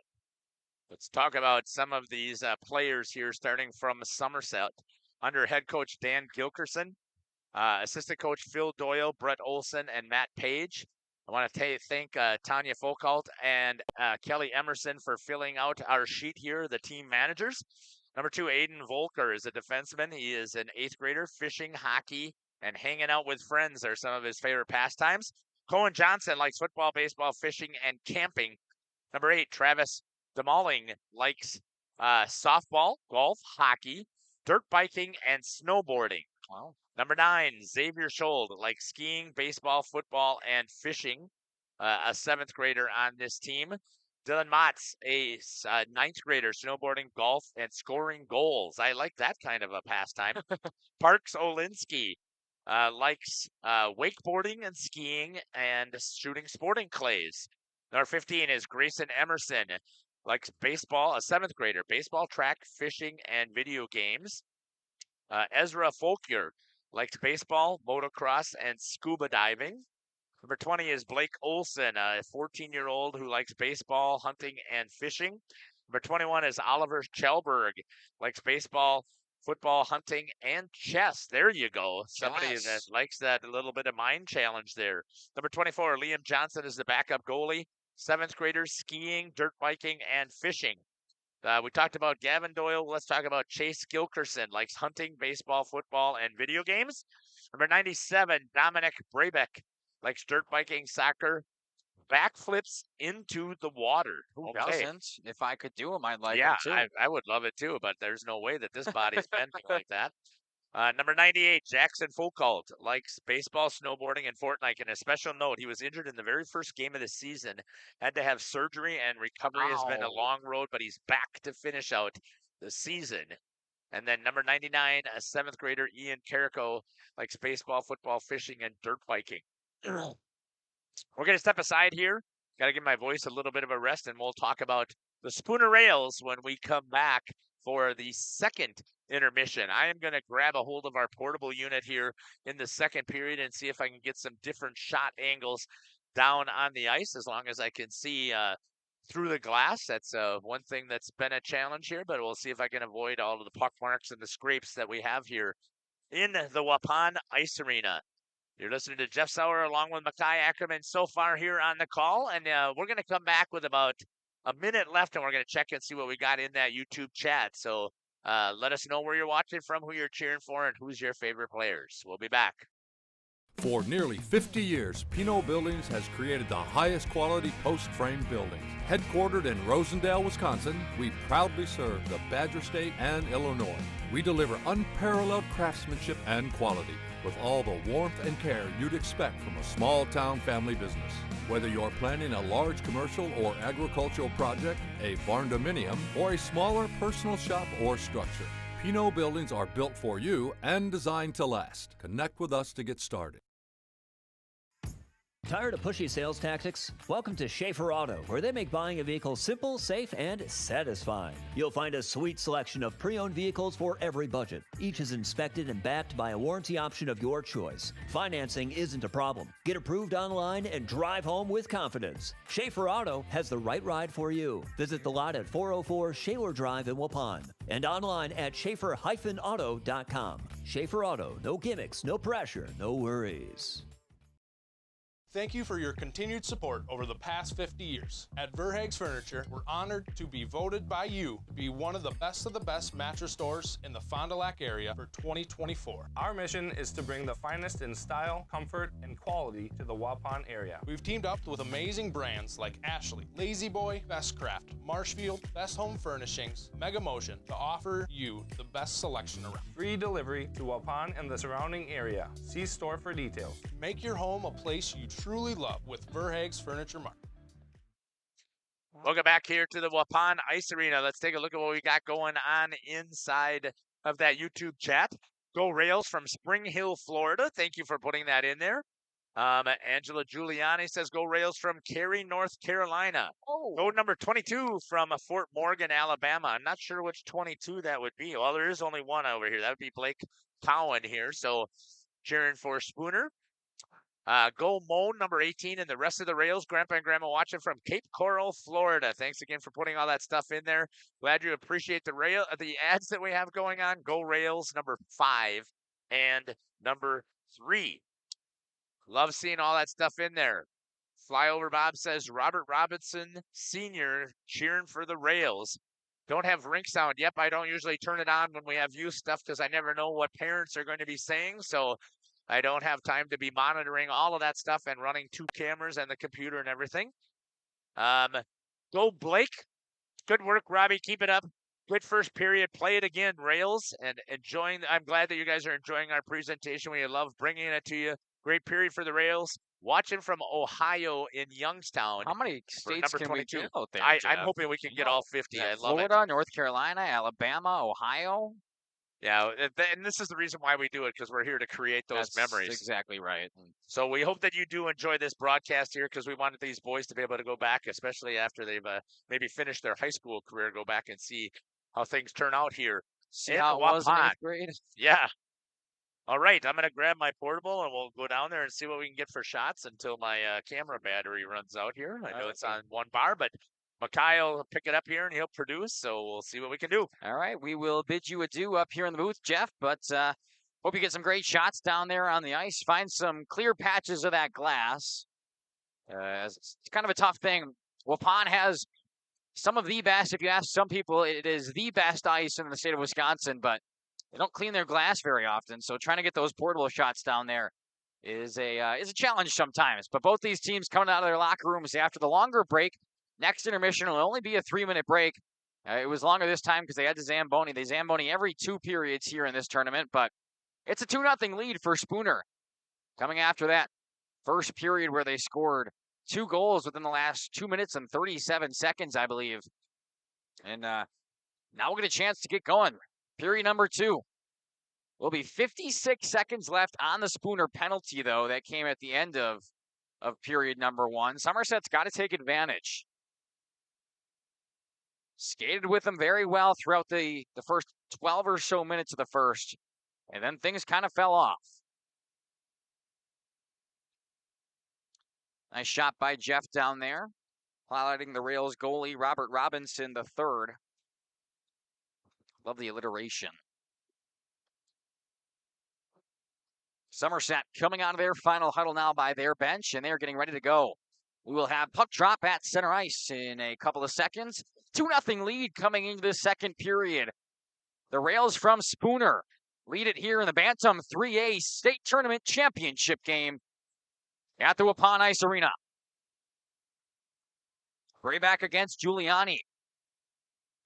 Let's talk about some of these players here, starting from Somerset. Under head coach Dan Gilkerson, assistant coach Phil Doyle, Brett Olson, and Matt Page. I want to thank Tanya Folkalt and Kelly Emerson for filling out our sheet here, the team managers. Number 2, Aiden Volker is a defenseman. He is an 8th grader. Fishing, hockey, and hanging out with friends are some of his favorite pastimes. Cohen Johnson likes football, baseball, fishing, and camping. Number 8, Travis Demalling likes softball, golf, hockey, dirt biking, and snowboarding. Wow. Number 9, Xavier Schold likes skiing, baseball, football, and fishing. A 7th grader on this team. Dylan Motz, a 9th grader, snowboarding, golf, and scoring goals. I like that kind of a pastime. Parks Olinsky likes wakeboarding and skiing and shooting sporting clays. Number 15 is Grayson Emerson, likes baseball, a 7th grader, baseball, track, fishing, and video games. Ezra Folkier likes baseball, motocross, and scuba diving. Number 20 is Blake Olson, a 14-year-old who likes baseball, hunting, and fishing. Number 21 is Oliver Chelberg, likes baseball, football, hunting, and chess. There you go. Somebody that likes that little bit of mind challenge there. Number 24, Liam Johnson is the backup goalie. 7th graders, skiing, dirt biking, and fishing. We talked about Gavin Doyle. Let's talk about Chase Gilkerson, likes hunting, baseball, football, and video games. Number 97, Dominic Brabeck, likes dirt biking, soccer, backflips into the water. Who doesn't? If I could do them, I'd like yeah, it too. I would love it too, but there's no way that this body's bending like that. Number 98, Jackson Folkalt, likes baseball, snowboarding, and Fortnite. And a special note, he was injured in the very first game of the season, had to have surgery, and recovery has been a long road, but he's back to finish out the season. And then number 99, a 7th grader, Ian Carrico, likes baseball, football, fishing, and dirt biking. We're going to step aside here. Got to give my voice a little bit of a rest, and we'll talk about the Spooner Rails when we come back for the second intermission. I am going to grab a hold of our portable unit here in the second period and see if I can get some different shot angles down on the ice, as long as I can see through the glass. That's one thing that's been a challenge here, but we'll see if I can avoid all of the puck marks and the scrapes that we have here in the Waupun Ice Arena. You're listening to Jeff Sauer along with Makai Ackerman so far here on the call, and we're going to come back with about a minute left, and we're going to check and see what we got in that YouTube chat. So let us know where you're watching from, who you're cheering for, and who's your favorite players. We'll be back. For nearly 50 years, Pinot Buildings has created the highest quality post-frame buildings. Headquartered in Rosendale, Wisconsin, we proudly serve the Badger State and Illinois. We deliver unparalleled craftsmanship and quality with all the warmth and care you'd expect from a small-town family business. Whether you're planning a large commercial or agricultural project, a barn-dominium, or a smaller personal shop or structure, Pinot Buildings are built for you and designed to last. Connect with us to get started. Tired of pushy sales tactics? Welcome to Schaefer Auto, where they make buying a vehicle simple, safe, and satisfying. You'll find a sweet selection of pre-owned vehicles for every budget. Each is inspected and backed by a warranty option of your choice. Financing isn't a problem. Get approved online and drive home with confidence. Schaefer Auto has the right ride for you. Visit the lot at 404 Shaler Drive in Waupun and online at schaefer-auto.com. Schaefer Auto, no gimmicks, no pressure, no worries. Thank you for your continued support over the past 50 years. At Verhaeg's Furniture, we're honored to be voted by you to be one of the best mattress stores in the Fond du Lac area for 2024. Our mission is to bring the finest in style, comfort, and quality to the Waupun area. We've teamed up with amazing brands like Ashley, Lazy Boy, Bestcraft, Marshfield, Best Home Furnishings, Mega Motion to offer you the best selection around. Free delivery to Waupun and the surrounding area. See store for details. Make your home a place you truly love with Verhaeg's Furniture Mart. Welcome back here to the Waupun Ice Arena. Let's take a look at what we got going on inside of that YouTube chat. Go Rails from Spring Hill, Florida. Thank you for putting that in there. Angela Giuliani says, go Rails from Cary, North Carolina. Go number 22 from Fort Morgan, Alabama. I'm not sure which 22 that would be. Well, there is only one over here. That would be Blake Cowan here. So cheering for Spooner. Go Moan, number 18, and the rest of the Rails. Grandpa and Grandma watching from Cape Coral, Florida. Thanks again for putting all that stuff in there. Glad you appreciate the ads that we have going on. Go Rails, number 5, and number 3. Love seeing all that stuff in there. Flyover Bob says, Robert Robinson Sr. cheering for the Rails. Don't have rink sound. Yep, I don't usually turn it on when we have youth stuff because I never know what parents are going to be saying. So I don't have time to be monitoring all of that stuff and running 2 cameras and the computer and everything. Go Blake. Good work, Robbie. Keep it up. Good first period. Play it again, Rails. And I'm glad that you guys are enjoying our presentation. We love bringing it to you. Great period for the Rails. Watching from Ohio in Youngstown. How many states can 22. We get out there, I'm Jeff? hoping we can get all 50. I love Florida, North Carolina, Alabama, Ohio. Yeah, and this is the reason why we do it, because we're here to create those memories. Exactly right. So we hope that you do enjoy this broadcast here, because we wanted these boys to be able to go back, especially after they've maybe finished their high school career, go back and see how things turn out here. See how it was in 8th grade? Yeah. All right, I'm going to grab my portable, and we'll go down there and see what we can get for shots until my camera battery runs out here. I know it's on 1 bar, but Mikhail will pick it up here, and he'll produce, so we'll see what we can do. All right, we will bid you adieu up here in the booth, Jeff, but hope you get some great shots down there on the ice. Find some clear patches of that glass. It's kind of a tough thing. Waupun has some of the best. If you ask some people, it is the best ice in the state of Wisconsin, but they don't clean their glass very often, so trying to get those portable shots down there is a challenge sometimes. But both these teams coming out of their locker rooms after the longer break. Next intermission will only be a 3-minute break. It was longer this time because they had to Zamboni. They Zamboni every 2 periods here in this tournament, but it's a 2-0 lead for Spooner. Coming after that first period where they scored 2 goals within the last 2 minutes and 37 seconds, I believe. And now we'll get a chance to get going. Period number 2. Will be 56 seconds left on the Spooner penalty, though, that came at the end of period number 1. Somerset's got to take advantage. Skated with them very well throughout the first 12 or so minutes of the first, and then things kind of fell off. Nice shot by Jeff down there, highlighting the Rails goalie, Robert Robinson III. Love the alliteration. Somerset coming out of their final huddle now by their bench, and they're getting ready to go. We will have puck drop at center ice in a couple of seconds. 2-0 lead coming into the second period. The Rails from Spooner lead it here in the Bantam 3A State Tournament Championship game at the Waupun Ice Arena. Brayback against Giuliani.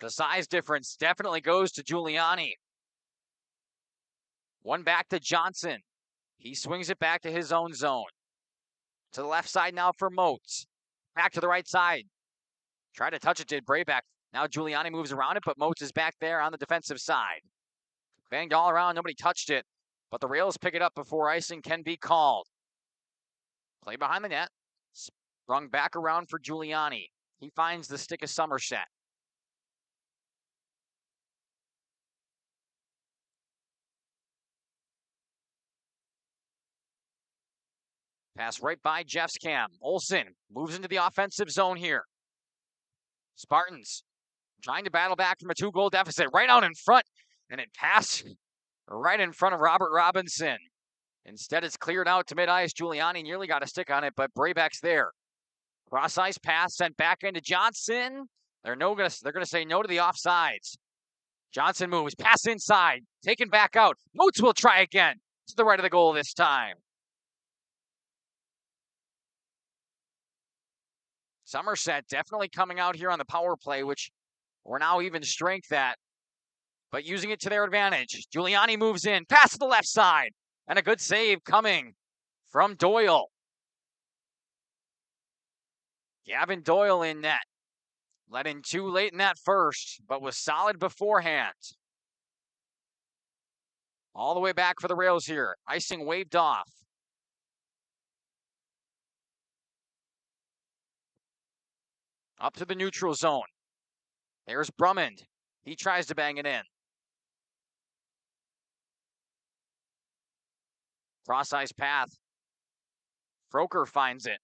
The size difference definitely goes to Giuliani. One back to Johnson. He swings it back to his own zone. To the left side now for Moats. Back to the right side. Tried to touch it, did Brayback. Now Giuliani moves around it, but Moats is back there on the defensive side. Banged all around, nobody touched it. But the Rails pick it up before icing can be called. Play behind the net. Sprung back around for Giuliani. He finds the stick of Somerset. Pass right by Jeff's cam. Olsen moves into the offensive zone here. Spartans trying to battle back from a 2-goal deficit. Right out in front. And it passed right in front of Robert Robinson. Instead, it's cleared out to mid-ice. Giuliani nearly got a stick on it, but Brabeck's there. Cross-ice pass sent back into Johnson. They're going to say no to the offsides. Johnson moves, pass inside, taken back out. Moats will try again to the right of the goal this time. Somerset definitely coming out here on the power play, which we're now even strength at, but using it to their advantage. Giuliani moves in, pass to the left side, and a good save coming from Doyle. Gavin Doyle in net. Let in two late in that first, but was solid beforehand. All the way back for the rails here. Icing waved off. Up to the neutral zone. There's Brummond. He tries to bang it in. Cross-ice path. Froker finds it.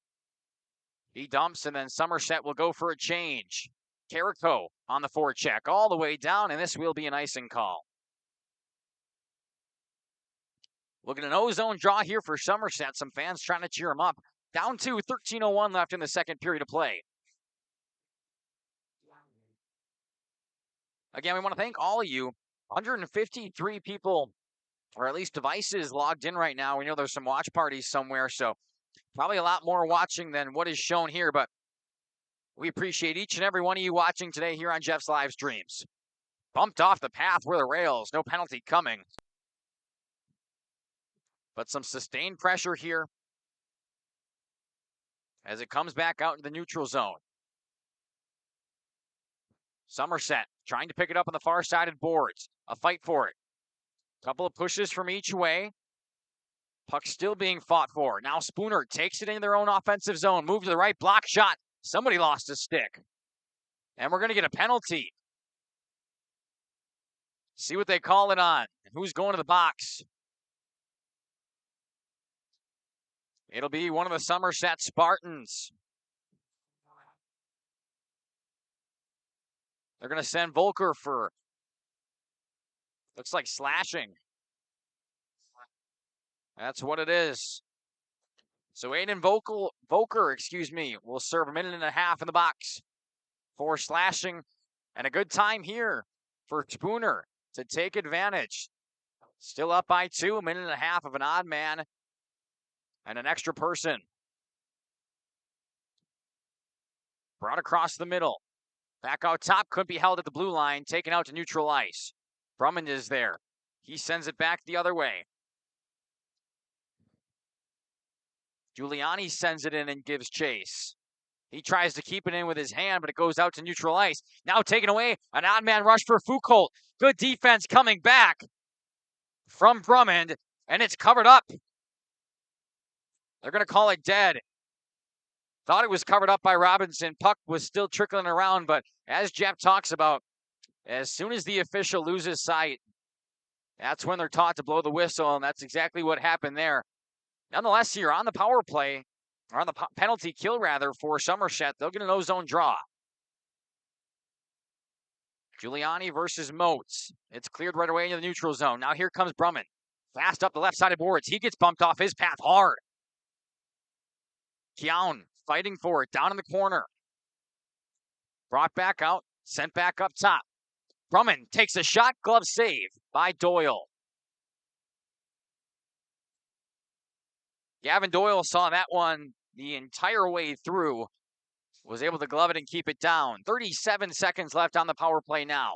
He dumps, and then Somerset will go for a change. Carrico on the forecheck all the way down, and this will be an icing call. Look at an O-zone draw here for Somerset. Some fans trying to cheer him up. Down to 13:01 left in the second period of play. Again, we want to thank all of you. 153 people, or at least devices, logged in right now. We know there's some watch parties somewhere, so probably a lot more watching than what is shown here, but we appreciate each and every one of you watching today here on Jeff's live streams. Bumped off the path where the rails, no penalty coming. But some sustained pressure here as it comes back out into the neutral zone. Somerset trying to pick it up on the far-sided boards. A fight for it. Couple of pushes from each way. Puck still being fought for. Now Spooner takes it into their own offensive zone. Move to the right, block shot. Somebody lost a stick. And we're going to get a penalty. See what they call it on. Who's going to the box? It'll be one of the Somerset Spartans. They're going to send Volker for, looks like slashing. That's what it is. So Aiden Volker, will serve a minute and a half in the box for slashing. And a good time here for Spooner to take advantage. Still up by 2, a minute and a half of an odd man and an extra person. Brought across the middle. Back out top, could be held at the blue line, taken out to neutral ice. Drummond is there. He sends it back the other way. Giuliani sends it in and gives chase. He tries to keep it in with his hand, but it goes out to neutral ice. Now taken away, an odd man rush for Foucault. Good defense coming back from Drummond, and it's covered up. They're going to call it dead. Thought it was covered up by Robinson. Puck was still trickling around, but as Jeff talks about, as soon as the official loses sight, that's when they're taught to blow the whistle, and that's exactly what happened there. Nonetheless, here on the power play, or on the penalty kill rather, for Somerset, they'll get an O-zone draw. Giuliani versus Moats. It's cleared right away into the neutral zone. Now here comes Brummond. Fast up the left-sided boards. He gets bumped off his path hard. Keown fighting for it down in the corner. Brought back out, sent back up top. Brummond takes a shot, glove save by Doyle. Gavin Doyle saw that one the entire way through. Was able to glove it and keep it down. 37 seconds left on the power play now.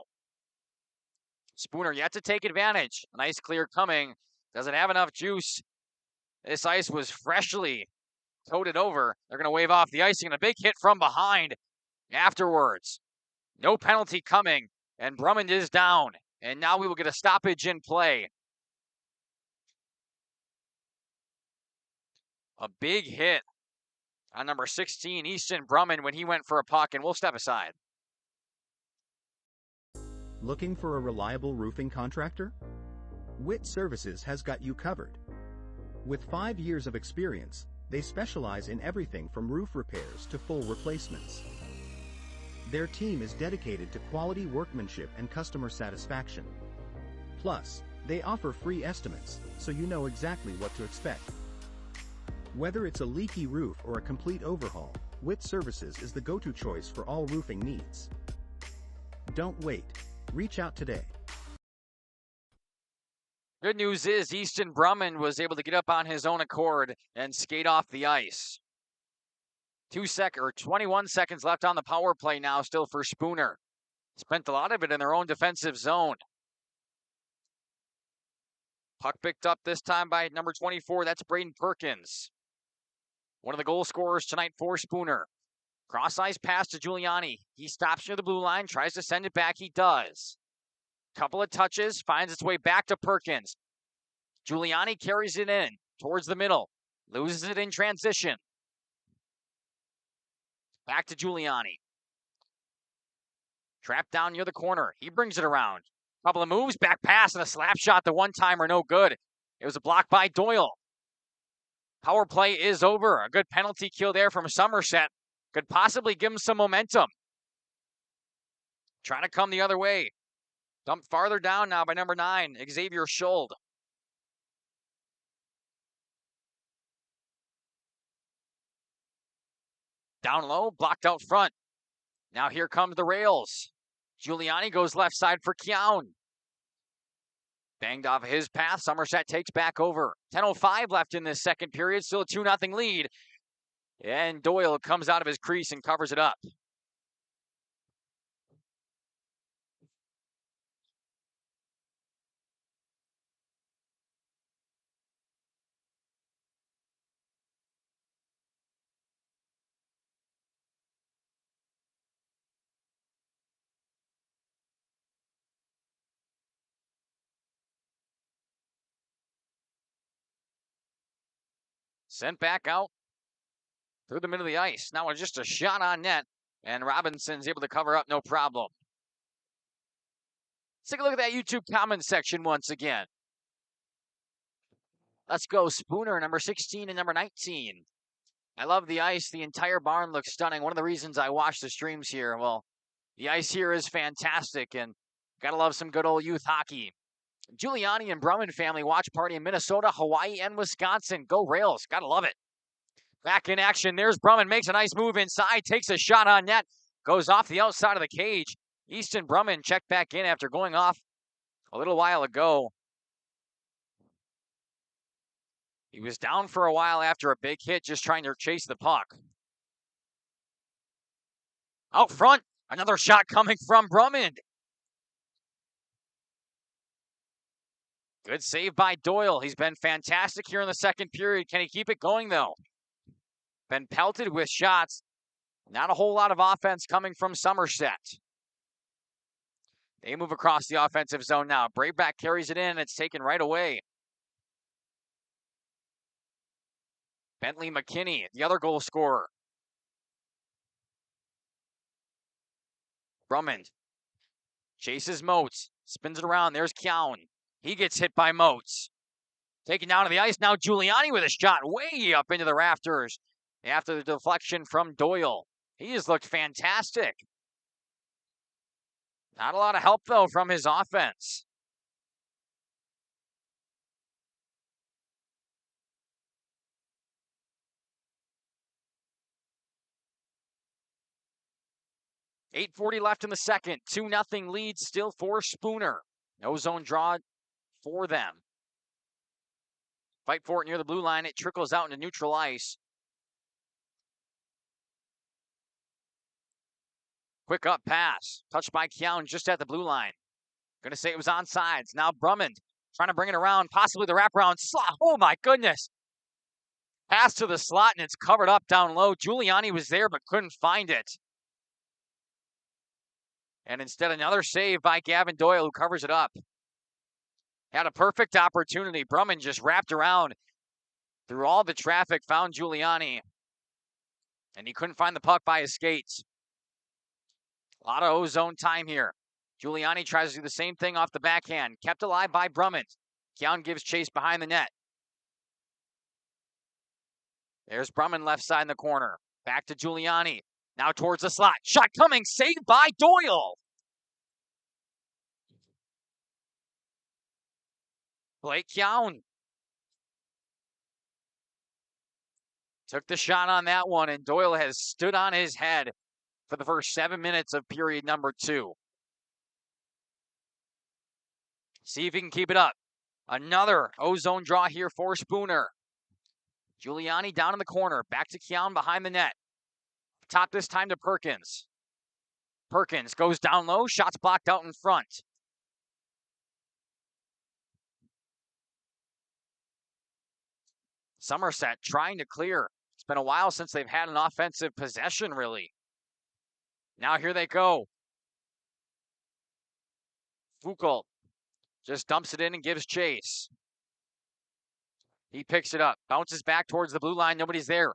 Spooner yet to take advantage. Nice clear coming. Doesn't have enough juice. This ice was freshly coated over. They're going to wave off the icing and a big hit from behind afterwards. No penalty coming, and Brummond is down. And now we will get a stoppage in play. A big hit on number 16, Easton Brummond, when he went for a puck, and we'll step aside. Looking for a reliable roofing contractor? WIT Services has got you covered. With 5 years of experience, they specialize in everything from roof repairs to full replacements. Their team is dedicated to quality workmanship and customer satisfaction. Plus, They offer free estimates, so you know exactly what to expect. Whether it's a leaky roof or a complete overhaul, WIT Services is the go-to choice for all roofing needs. Don't wait. Reach out today. Good news is Easton Brumman was able to get up on his own accord and skate off the ice. 21 seconds left on the power play now, still for Spooner. Spent a lot of it in their own defensive zone. Puck picked up this time by number 24. That's Braden Perkins. One of the goal scorers tonight for Spooner. Cross ice pass to Giuliani. He stops near the blue line, tries to send it back. He does. Couple of touches, finds its way back to Perkins. Giuliani carries it in towards the middle. Loses it in transition. Back to Giuliani. Trapped down near the corner. He brings it around. Couple of moves, back pass, and a slap shot. The one-timer, no good. It was a block by Doyle. Power play is over. A good penalty kill there from Somerset. Could possibly give him some momentum. Trying to come the other way. Dumped farther down now by number 9, Xavier Schold. Down low, blocked out front. Now here comes the rails. Giuliani goes left side for Keown. Banged off his path. Somerset takes back over. 10:05 left in this second period. Still a 2-0 lead. And Doyle comes out of his crease and covers it up. Sent back out through the middle of the ice. Now just a shot on net, and Robinson's able to cover up no problem. Let's take a look at that YouTube comment section once again. Let's go Spooner, number 16 and number 19. I love the ice. The entire barn looks stunning. One of the reasons I watch the streams here, well, the ice here is fantastic, and gotta love some good old youth hockey. Giuliani and Brumman family watch party in Minnesota, Hawaii, and Wisconsin. Go Rails. Gotta love it. Back in action. There's Brumman. Makes a nice move inside. Takes a shot on net. Goes off the outside of the cage. Easton Brumman checked back in after going off a little while ago. He was down for a while after a big hit, just trying to chase the puck. Out front. Another shot coming from Brumman. Good save by Doyle. He's been fantastic here in the second period. Can he keep it going, though? Been pelted with shots. Not a whole lot of offense coming from Somerset. They move across the offensive zone now. Brabeck carries it in. It's taken right away. Bentley McKinney, the other goal scorer. Drummond chases Moats. Spins it around. There's Keown. He gets hit by Moats. Taken down to the ice. Now Giuliani with a shot way up into the rafters after the deflection from Doyle. He has looked fantastic. Not a lot of help, though, from his offense. .840 left in the second. 2-0 lead still for Spooner. No zone draw for them. Fight for it near the blue line. It trickles out into neutral ice. Quick up pass. Touched by Keown just at the blue line. Going to say it was onside. Now Brumman trying to bring it around. Possibly the wraparound slot. Oh my goodness. Pass to the slot and it's covered up down low. Giuliani was there but couldn't find it. And instead another save by Gavin Doyle who covers it up. Had a perfect opportunity. Brumman just wrapped around through all the traffic, found Giuliani. And he couldn't find the puck by his skates. A lot of O-zone time here. Giuliani tries to do the same thing off the backhand. Kept alive by Brumman. Keown gives chase behind the net. There's Brumman left side in the corner. Back to Giuliani. Now towards the slot. Shot coming. Saved by Doyle. Blake Young took the shot on that one, and Doyle has stood on his head for the first 7 minutes of period number 2. See if he can keep it up. Another ozone draw here for Spooner. Giuliani down in the corner. Back to Keown behind the net. Top this time to Perkins. Perkins goes down low. Shots blocked out in front. Somerset trying to clear. It's been a while since they've had an offensive possession, really. Now here they go. Foucault just dumps it in and gives chase. He picks it up, bounces back towards the blue line. Nobody's there.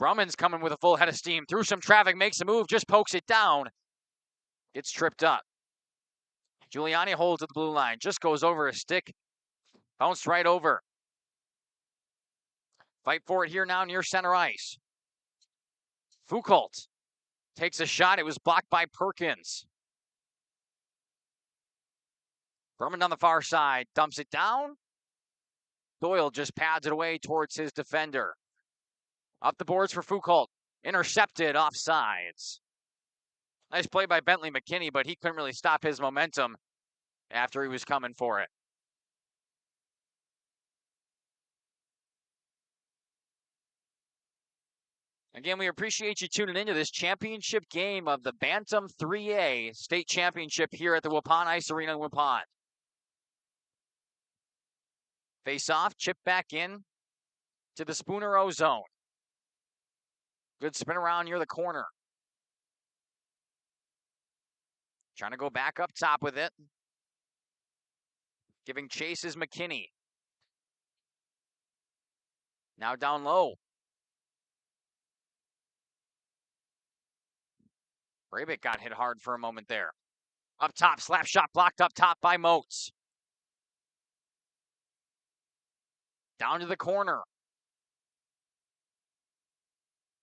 Brumman's coming with a full head of steam. Through some traffic, makes a move, just pokes it down. Gets tripped up. Giuliani holds at the blue line, just goes over his stick. Bounced right over. Fight for it here now near center ice. Foucault takes a shot. It was blocked by Perkins. Brumman on the far side, dumps it down. Doyle just pads it away towards his defender. Up the boards for Foucault. Intercepted offsides. Nice play by Bentley McKinney, but he couldn't really stop his momentum after he was coming for it. Again, we appreciate you tuning into this championship game of the Bantam 3A State Championship here at the Waupun Ice Arena in Waupun. Face off, chip back in to the Spooner O-zone. Good spin around near the corner. Trying to go back up top with it. Giving chase is McKinney. Now down low. Brabik got hit hard for a moment there. Up top, slap shot blocked up top by Moats. Down to the corner.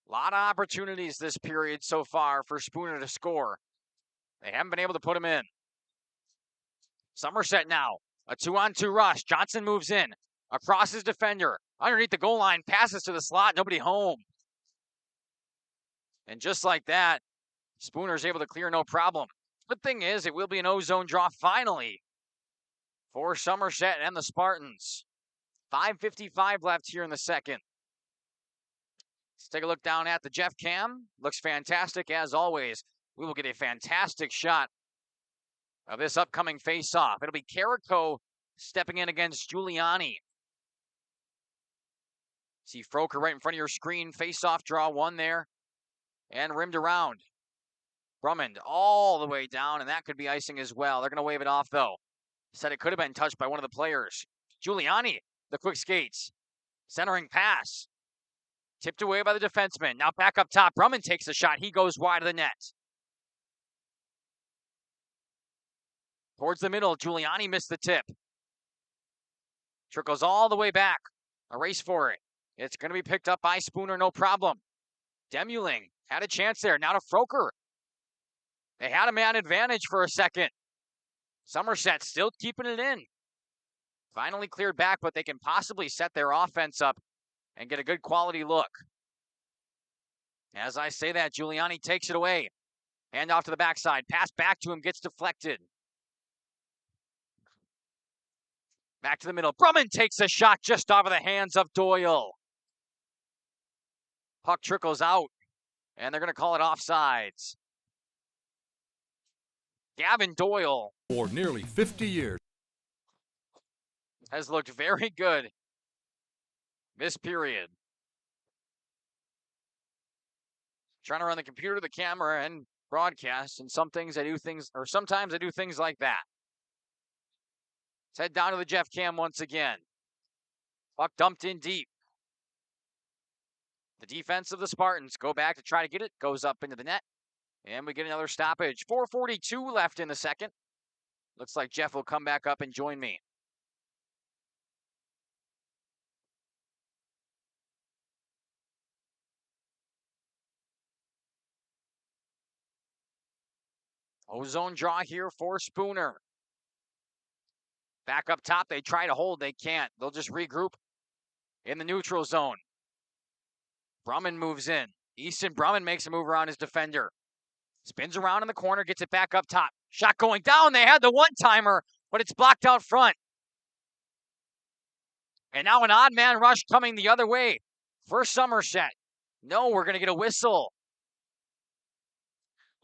A lot of opportunities this period so far for Spooner to score. They haven't been able to put him in. Somerset now. A 2-on-2 rush. Johnson moves in. Across his defender. Underneath the goal line. Passes to the slot. Nobody home. And just like that, Spooner's able to clear no problem. Good thing is, it will be an O-zone draw finally for Somerset and the Spartans. 5:55 left here in the second. Let's take a look down at the Jeff Cam. Looks fantastic as always. We will get a fantastic shot of this upcoming face-off. It'll be Carrico stepping in against Giuliani. See Froker right in front of your screen. Face-off draw one there. And rimmed around. Drummond all the way down, and that could be icing as well. They're going to wave it off, though. Said it could have been touched by one of the players. Giuliani, the quick skates. Centering pass. Tipped away by the defenseman. Now back up top. Drummond takes the shot. He goes wide of the net. Towards the middle, Giuliani missed the tip. Trickles all the way back. A race for it. It's going to be picked up by Spooner, no problem. Demuling had a chance there. Now to Froker. They had a man advantage for a second. Somerset still keeping it in. Finally cleared back, but they can possibly set their offense up and get a good quality look. As I say that, Giuliani takes it away. Hand off to the backside. Pass back to him, gets deflected. Back to the middle. Brumman takes a shot just off of the hands of Doyle. Puck trickles out, and they're going to call it offsides. Gavin Doyle, for nearly 50 years, has looked very good this period. Trying to run the computer, the camera, and broadcast, and sometimes I do things like that. Let's head down to the Jeff Cam once again. Puck dumped in deep. The defense of the Spartans go back to try to get it. Goes up into the net. And we get another stoppage. 4:42 left in the second. Looks like Jeff will come back up and join me. O-zone draw here for Spooner. Back up top, they try to hold. They can't. They'll just regroup in the neutral zone. Brumman moves in. Easton Brumman makes a move around his defender. Spins around in the corner, gets it back up top. Shot going down. They had the one-timer, but it's blocked out front. And now an odd man rush coming the other way for Somerset. No, we're going to get a whistle.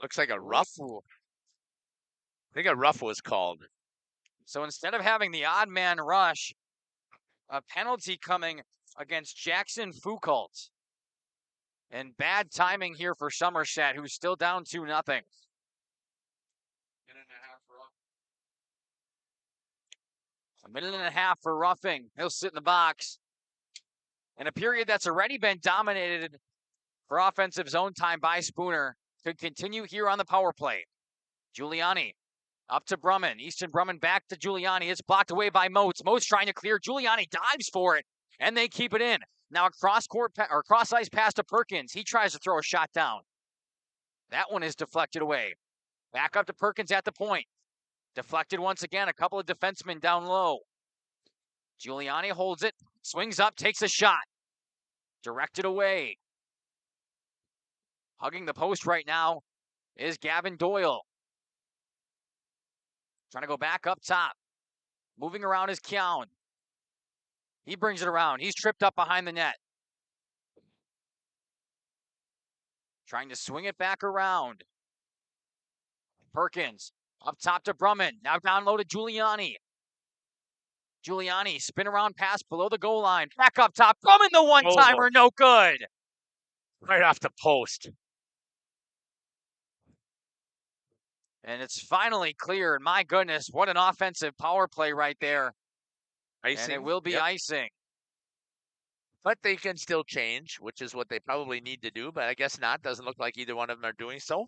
Looks like a rough. I think a rough was called. So instead of having the odd man rush, a penalty coming against Jackson Foucault. And bad timing here for Somerset, who's still down 2-0. A minute and a half for roughing. He'll sit in the box. In a period that's already been dominated for offensive zone time by Spooner, could continue here on the power play. Giuliani up to Brumman. Easton Brumman back to Giuliani. It's blocked away by Moats. Moats trying to clear. Giuliani dives for it, and they keep it in. Now a cross-ice pass to Perkins. He tries to throw a shot down. That one is deflected away. Back up to Perkins at the point. Deflected once again. A couple of defensemen down low. Giuliani holds it. Swings up, takes a shot. Directed away. Hugging the post right now is Gavin Doyle. Trying to go back up top. Moving around is Keown. He brings it around. He's tripped up behind the net. Trying to swing it back around. Perkins up top to Brumman. Now down low to Giuliani. Giuliani, spin around pass below the goal line. Back up top. Brumman, the one-timer, no good. Right off the post. And it's finally cleared. My goodness, what an offensive power play right there. Icing. And it will be icing. But they can still change, which is what they probably need to do. But I guess not. Doesn't look like either one of them are doing so.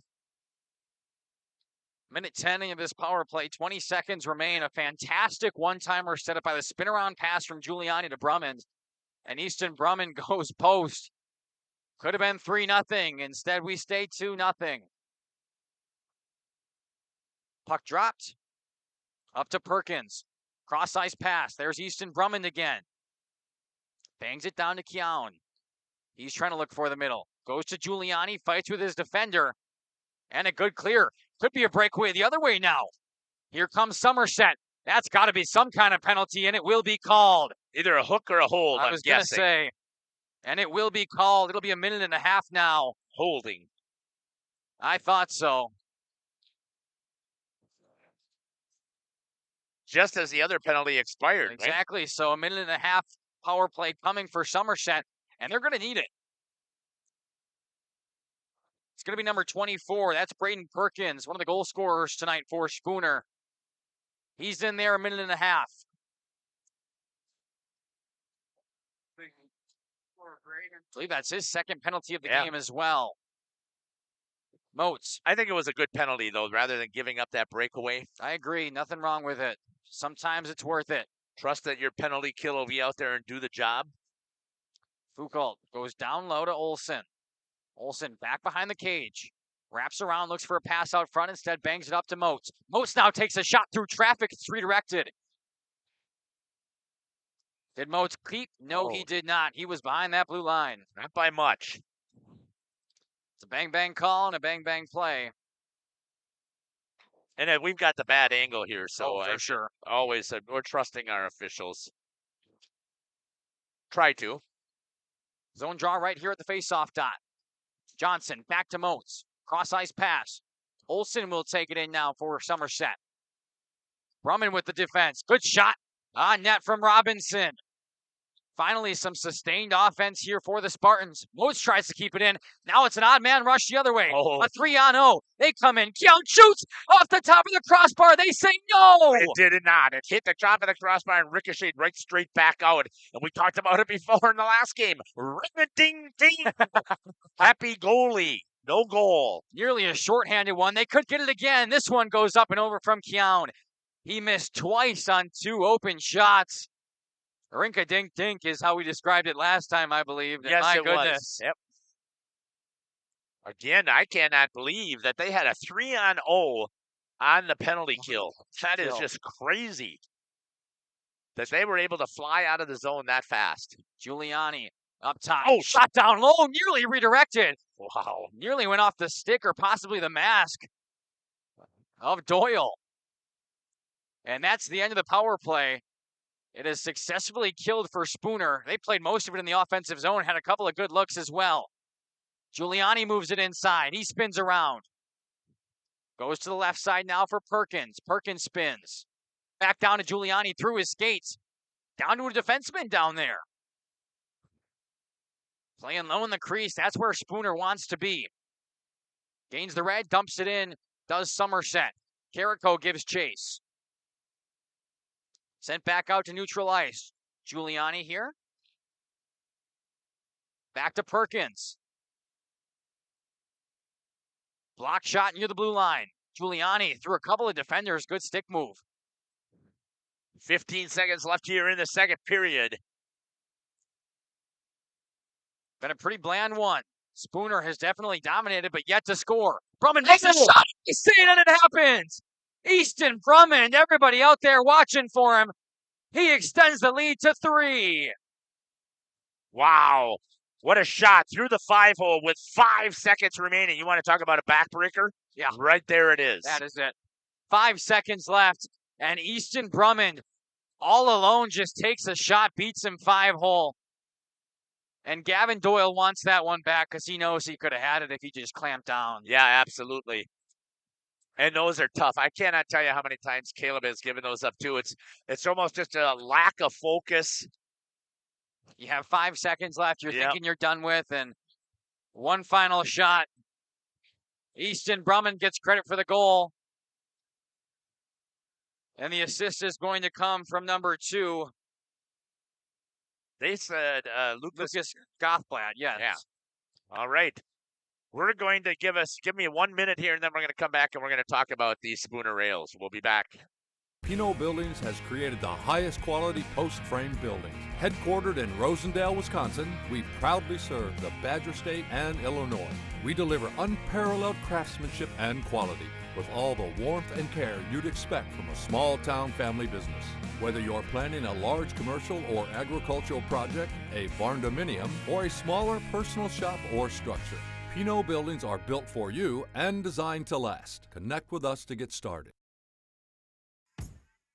Minute 10 of this power play. 20 seconds remain. A fantastic one-timer set up by the spin-around pass from Giuliani to Brumman. And Easton Brumman goes post. Could have been 3-0. Instead, we stay 2-0. Puck dropped. Up to Perkins. Cross-ice pass. There's Easton Brumman again. Bangs it down to Keown. He's trying to look for the middle. Goes to Giuliani. Fights with his defender. And a good clear. Could be a breakaway the other way now. Here comes Somerset. That's got to be some kind of penalty, and it will be called. Either a hook or a hold, I was going to say. And it will be called. It'll be a minute and a half now. Holding. I thought so. Just as the other penalty expired. Exactly. Right? So a minute and a half power play coming for Somerset, and they're going to need it. It's going to be number 24. That's Braden Perkins, one of the goal scorers tonight for Spooner. He's in there a minute and a half. I believe that's his second penalty of the game as well. Moats. I think it was a good penalty, though, rather than giving up that breakaway. I agree. Nothing wrong with it. Sometimes it's worth it. Trust that your penalty kill will be out there and do the job. Foucault goes down low to Olsen. Olsen back behind the cage. Wraps around, looks for a pass out front. Instead, bangs it up to Moats. Moats now takes a shot through traffic. It's redirected. Did Moats keep? No, he did not. He was behind that blue line. Not by much. It's a bang-bang call and a bang-bang play. And then we've got the bad angle here, so for sure. Always we're trusting our officials. Try to. Zone draw right here at the face-off dot. Johnson back to Moats. Cross-ice pass. Olsen will take it in now for Somerset. Brumman with the defense. Good shot on net from Robinson. Finally, some sustained offense here for the Spartans. Moats tries to keep it in. Now it's an odd man rush the other way. A 3-on-0. They come in. Keown shoots off the top of the crossbar. They say no. It did not. It hit the top of the crossbar and ricocheted right straight back out. And we talked about it before in the last game. Ring-a-ding-ding. Happy goalie. No goal. Nearly a shorthanded one. They could get it again. This one goes up and over from Keown. He missed twice on 2 open shots. Rink-a-dink-dink is how we described it last time, I believe. Yes, my it goodness. was. Yep. Again, I cannot believe that they had a 3-on-0 on the penalty kill. That is just crazy. that they were able to fly out of the zone that fast. Giuliani up top. Oh, shot down low, nearly redirected. Wow, nearly went off the stick or possibly the mask of Doyle. And that's the end of the power play. It is successfully killed for Spooner. They played most of it in the offensive zone, had a couple of good looks as well. Giuliani moves it inside. He spins around. Goes to the left side now for Perkins. Perkins spins. Back down to Giuliani through his skates. Down to a defenseman down there. Playing low in the crease. That's where Spooner wants to be. Gains the red, dumps it in, does Somerset. Carrico gives chase. Sent back out to neutral ice. Giuliani here. Back to Perkins. Block shot near the blue line. Giuliani through a couple of defenders. Good stick move. 15 seconds left here in the second period. Been a pretty bland one. Spooner has definitely dominated, but yet to score. Drummond makes a shot. He's seeing it, and it happens. Easton Drummond, everybody out there watching for him. He extends the lead to 3. Wow. What a shot through the 5-hole with 5 seconds remaining. You want to talk about a backbreaker? Yeah. Right there it is. That is it. 5 seconds left, and Easton Drummond all alone just takes a shot, beats him 5-hole. And Gavin Doyle wants that one back because he knows he could have had it if he just clamped down. Yeah, absolutely. And those are tough. I cannot tell you how many times Caleb has given those up too. It's almost just a lack of focus. You have 5 seconds left. You're thinking you're done with, and one final shot. Easton Drummond gets credit for the goal. And the assist is going to come from number 2. They said Lucas Gothblad, yes. Yeah. All right. We're going to give me 1 minute here, and then we're going to come back and we're going to talk about these Spooner rails. We'll be back. Pinot Buildings has created the highest quality post-frame buildings. Headquartered in Rosendale, Wisconsin, we proudly serve the Badger State and Illinois. We deliver unparalleled craftsmanship and quality with all the warmth and care you'd expect from a small-town family business. Whether you're planning a large commercial or agricultural project, a barn-dominium, or a smaller personal shop or structure, Pinot Buildings are built for you and designed to last. Connect with us to get started.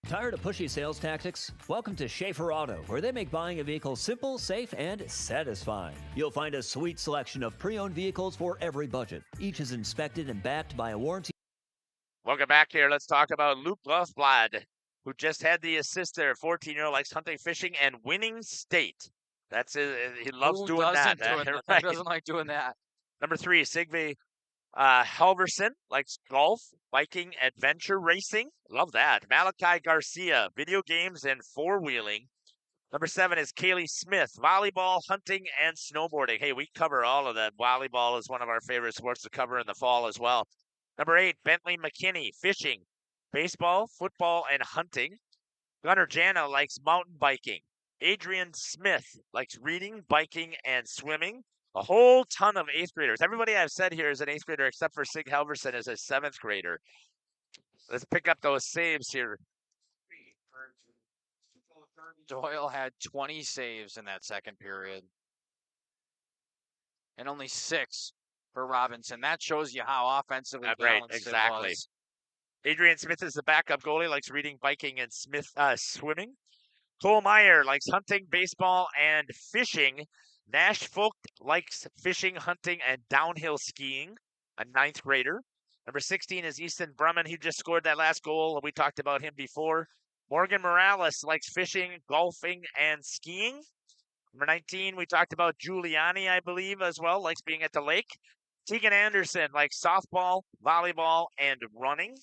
Tired of pushy sales tactics? Welcome to Schaefer Auto, where they make buying a vehicle simple, safe, and satisfying. You'll find a sweet selection of pre-owned vehicles for every budget. Each is inspected and backed by a warranty. Welcome back here. Let's talk about Luke Gothblad, who just had the assist there. 14-year-old, likes hunting, fishing, and winning state. That's it. He loves doing that. Who doesn't like doing that? Number 3, Sigve Halverson, likes golf, biking, adventure racing. Love that. Malachi Garcia, video games and four-wheeling. Number 7 is Kaylee Smith, volleyball, hunting, and snowboarding. Hey, we cover all of that. Volleyball is one of our favorite sports to cover in the fall as well. Number 8, Bentley McKinney, fishing, baseball, football, and hunting. Gunnar Jana likes mountain biking. Adrian Smith likes reading, biking, and swimming. A whole ton of 8th graders. Everybody I've said here is an 8th grader except for Sig Halverson is a 7th grader. Let's pick up those saves here. Doyle had 20 saves in that second period. And only 6 for Robinson. That shows you how offensively balanced exactly. it was. Adrian Smith is the backup goalie, likes reading, biking, and swimming. Cole Meyer likes hunting, baseball, and fishing. Nash Folk likes fishing, hunting, and downhill skiing, a 9th grader. Number 16 is Easton Drummond. He just scored that last goal. We talked about him before. Morgan Morales likes fishing, golfing, and skiing. Number 19, we talked about Giuliani, I believe, as well, likes being at the lake. Tegan Anderson likes softball, volleyball, and running.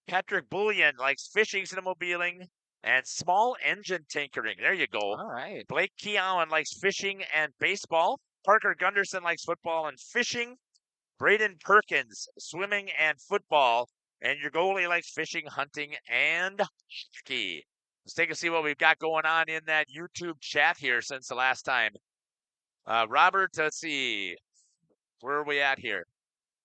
Patrick Bullion likes fishing, snowmobiling, and small engine tinkering. There you go. All right. Blake Keown likes fishing and baseball. Parker Gunderson likes football and fishing. Braden Perkins, swimming and football. And your goalie likes fishing, hunting, and hockey. Let's take a see what we've got going on in that YouTube chat here since the last time. Robert, let's see. Where are we at here?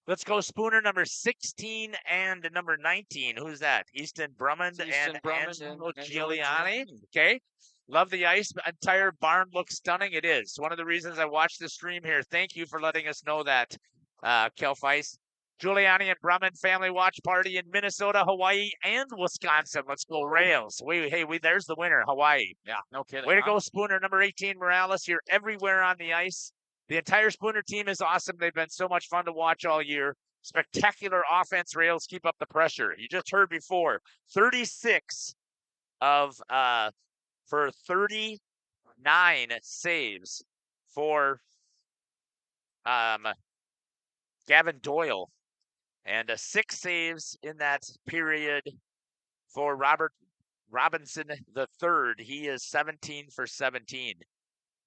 Let's go Spooner number 16 and number 19. Who's that? Easton Brummond and Angelo Giuliani. Okay. Love the ice. Entire barn looks stunning. It is. One of the reasons I watched the stream here. Thank you for letting us know that, Kelf Ice. Giuliani and Brummond family watch party in Minnesota, Hawaii, and Wisconsin. Let's go Rails. There's the winner, Hawaii. Yeah, no kidding. Way to go, Spooner. Number 18, Morales. You're everywhere on the ice. The entire Spooner team is awesome. They've been so much fun to watch all year. Spectacular offense, Rails. Keep up the pressure. You just heard before, 36 for 39 saves for Gavin Doyle, and 6 saves in that period for Robert Robinson III. He is 17 for 17.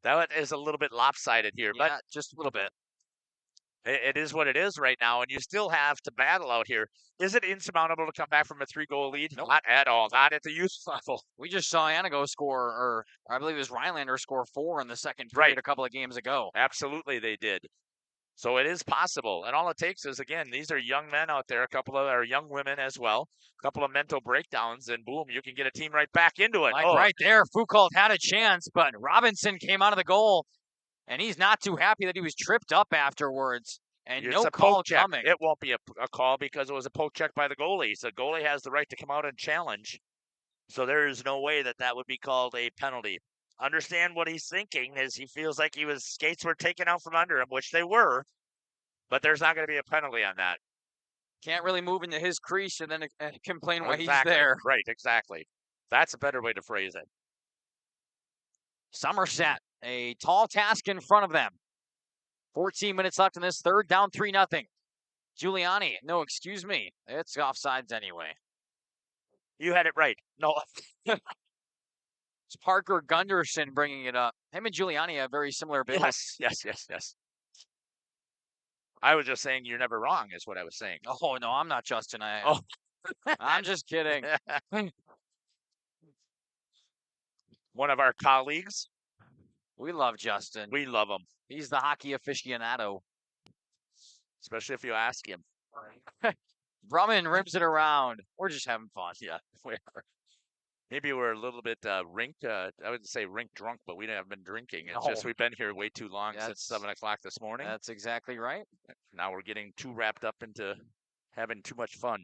That is a little bit lopsided here, but just a little bit. It is what it is right now, and you still have to battle out here. Is it insurmountable to come back from a 3-goal lead? Nope. Not at all. Not at the youth level. We just saw Anago score, or I believe it was Rhinelander score 4 in the second period a couple of games ago. Absolutely, they did. So it is possible, and all it takes is, again, these are young men out there, are young women as well, a couple of mental breakdowns, and boom, you can get a team right back into it. Right there, Foucault had a chance, but Robinson came out of the goal, and he's not too happy that he was tripped up afterwards, and It's no a call poke check. coming. It won't be a call because it was a poke check by the goalie. So the goalie has the right to come out and challenge. So there is no way that would be called a penalty. Understand what he's thinking is he feels like skates were taken out from under him, which they were, but there's not going to be a penalty on that. Can't really move into his crease and then complain why he's Exactly. there. Right, exactly. That's a better way to phrase it. Somerset, a tall task in front of them. 14 minutes left in this third, down 3-0. Giuliani, no, excuse me. It's offsides anyway. You had it right. No. It's Parker Gunderson bringing it up. Him and Giuliani have very similar abilities. Yes. I was just saying you're never wrong is what I was saying. Oh, no, I'm not Justin. I'm just kidding. One of our colleagues. We love Justin. We love him. He's the hockey aficionado. Especially if you ask him. Brumman rims it around. We're just having fun. Yeah, we are. Maybe we're a little bit I wouldn't say rink drunk, but we haven't been drinking. It's just we've been here way too long since 7 o'clock this morning. That's exactly right. Now we're getting too wrapped up into having too much fun.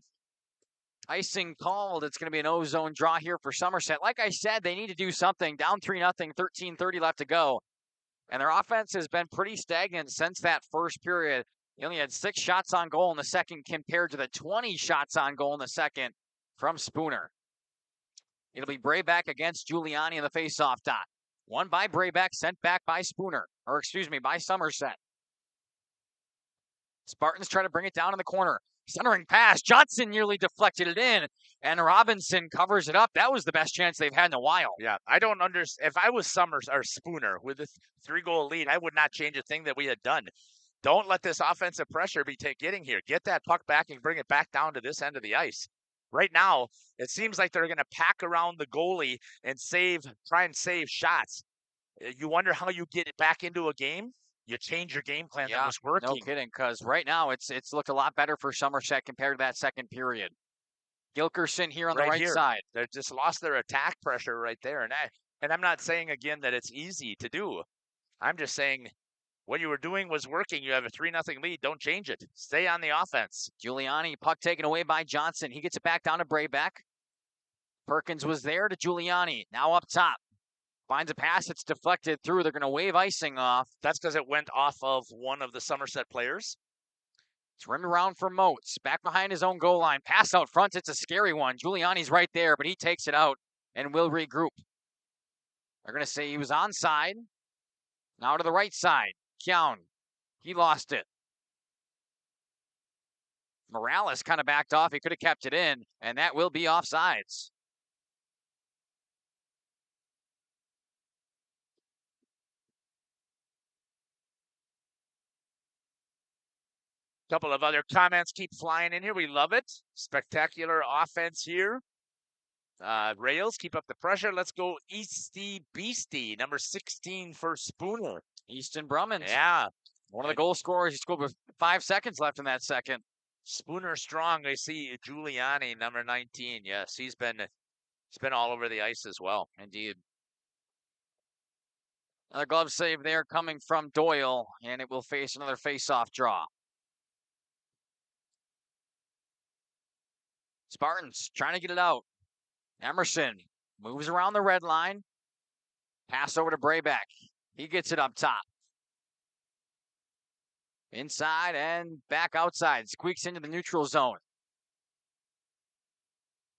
Icing called. It's going to be an O-zone draw here for Somerset. Like I said, they need to do something. Down 3-0, 13:30 left to go. And their offense has been pretty stagnant since that first period. They only had 6 shots on goal in the second compared to the 20 shots on goal in the second from Spooner. It'll be Brayback against Giuliani in the faceoff dot. Won by Brayback, sent back by by Somerset. Spartans try to bring it down in the corner. Centering pass. Johnson nearly deflected it in, and Robinson covers it up. That was the best chance they've had in a while. Yeah, I don't understand. If I was Spooner with a 3-goal lead, I would not change a thing that we had done. Don't let this offensive pressure be getting here. Get that puck back and bring it back down to this end of the ice. Right now, it seems like they're going to pack around the goalie and try and save shots. You wonder how you get it back into a game? You change your game plan that was working. No kidding, because right now it's looked a lot better for Somerset compared to that second period. Gilkerson here on the right side. They just lost their attack pressure right there. And I'm not saying, again, that it's easy to do. I'm just saying what you were doing was working. You have a 3-0 lead. Don't change it. Stay on the offense. Giuliani, puck taken away by Johnson. He gets it back down to Brayback. Perkins was there to Giuliani. Now up top. Finds a pass. It's deflected through. They're going to wave icing off. That's because it went off of one of the Somerset players. It's rimmed around for Moats. Back behind his own goal line. Pass out front. It's a scary one. Giuliani's right there, but he takes it out and will regroup. They're going to say he was onside. Now to the right side. Kyown. He lost it. Morales kind of backed off. He could have kept it in, and that will be offsides. Couple of other comments keep flying in here. We love it. Spectacular offense here. Rails, keep up the pressure. Let's go Easty Beastie, number 16 for Spooner. Easton Brummond. Yeah. One of the goal scorers, he scored with 5 seconds left in that second. Spooner strong. I see Giuliani, number 19. Yes, he's been all over the ice as well. Indeed. Another glove save there coming from Doyle, and it will face another face-off draw. Spartans trying to get it out. Emerson moves around the red line. Pass over to Brayback. He gets it up top. Inside and back outside. Squeaks into the neutral zone.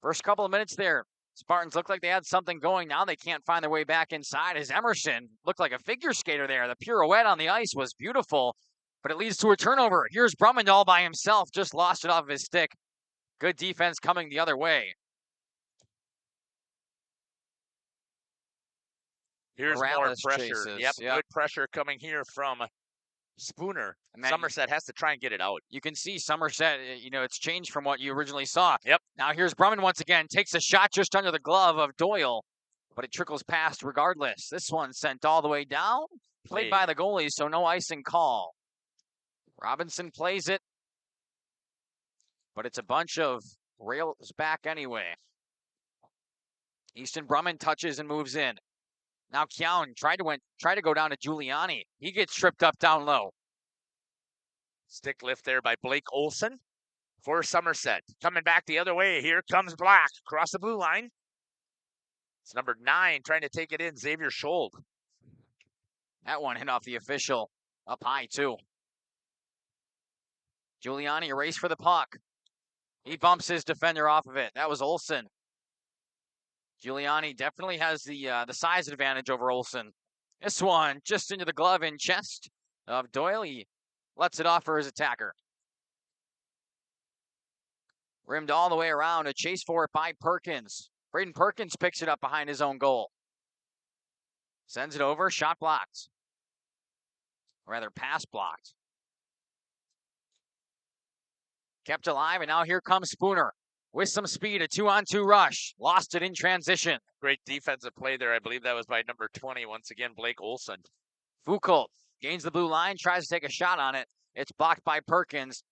First couple of minutes there, Spartans looked like they had something going. Now they can't find their way back inside as Emerson looked like a figure skater there. The pirouette on the ice was beautiful, but it leads to a turnover. Here's Drummond all by himself. Just lost it off of his stick. Good defense coming the other way. Here's Morales more pressure. chases. Yep, good pressure coming here from Spooner. Somerset has to try and get it out. You can see Somerset, it's changed from what you originally saw. Yep. Now here's Brumman once again. Takes a shot just under the glove of Doyle, but it trickles past regardless. This one sent all the way down. Played by the goalie, so no icing call. Robinson plays it, but it's a bunch of rails back anyway. Easton Brumman touches and moves in. Now Keown tried to go down to Giuliani. He gets tripped up down low. Stick lift there by Blake Olson for Somerset. Coming back the other way. Here comes Black across the blue line. It's number 9 trying to take it in, Xavier Schold. That one hit off the official. Up high, too. Giuliani a race for the puck. He bumps his defender off of it. That was Olson. Giuliani definitely has the size advantage over Olson. This one just into the glove and chest of Doyle. He lets it off for his attacker. Rimmed all the way around. A chase for it by Perkins. Braden Perkins picks it up behind his own goal. Sends it over. Shot blocked. Or rather, pass blocked. Kept alive, and now here comes Spooner. With some speed, a 2-on-2 rush. Lost it in transition. Great defensive play there. I believe that was by number 20. Once again, Blake Olson. Foucault gains the blue line, tries to take a shot on it. It's blocked by Perkins.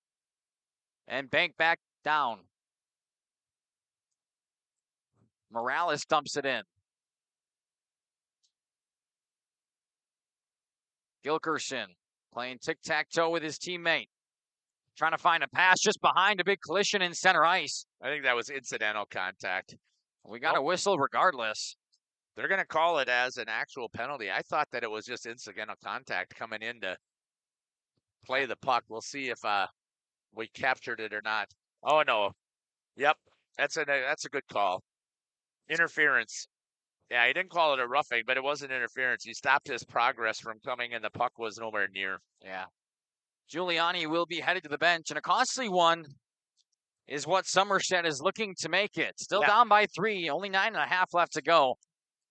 And banked back down. Morales dumps it in. Gilkerson playing tic-tac-toe with his teammate. Trying to find a pass just behind a big collision in center ice. I think that was incidental contact. We got a whistle regardless. They're going to call it as an actual penalty. I thought that it was just incidental contact coming in to play the puck. We'll see if we captured it or not. Oh, no. Yep, that's a good call. Interference. Yeah, he didn't call it a roughing, but it wasn't interference. He stopped his progress from coming, and the puck was nowhere near. Yeah. Giuliani will be headed to the bench, and a costly one is what Somerset is looking to make it. Still down by 3, only 9.5 left to go.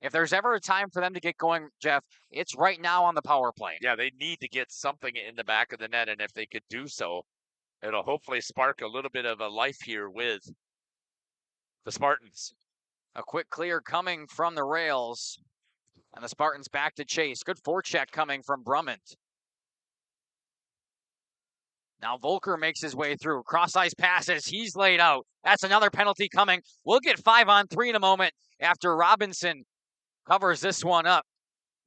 If there's ever a time for them to get going, Jeff, it's right now on the power play. Yeah, they need to get something in the back of the net, and if they could do so, it'll hopefully spark a little bit of a life here with the Spartans. A quick clear coming from the rails, and the Spartans back to chase. Good forecheck coming from Brummond. Now Volker makes his way through. Cross-ice passes. He's laid out. That's another penalty coming. We'll get 5-on-3 in a moment after Robinson covers this one up.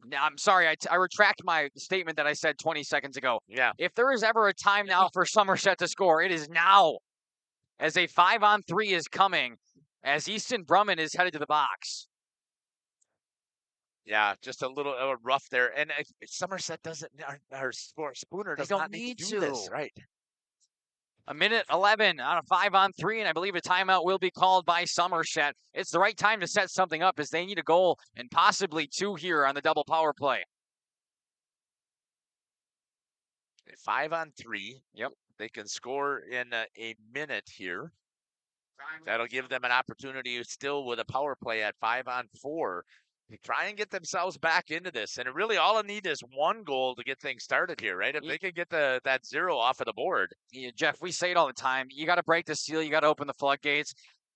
Now, I'm sorry. I retract my statement that I said 20 seconds ago. Yeah. If there is ever a time now for Somerset to score, it is now. As a 5-on-3 is coming, as Easton Brumman is headed to the box. Yeah, just a little rough there. And Somerset doesn't, or Spooner does not need to do this. Right. A minute 11 on a 5-on-3, and I believe a timeout will be called by Somerset. It's the right time to set something up as they need a goal and possibly 2 here on the double power play. 5-on-3. Yep. They can score in a minute here. That'll give them an opportunity still with a power play at 5-on-4. They try and get themselves back into this. And really all they need is 1 goal to get things started here, right? If they can get that 0 off of the board. Yeah, Jeff, we say it all the time. You got to break the seal. You got to open the floodgates.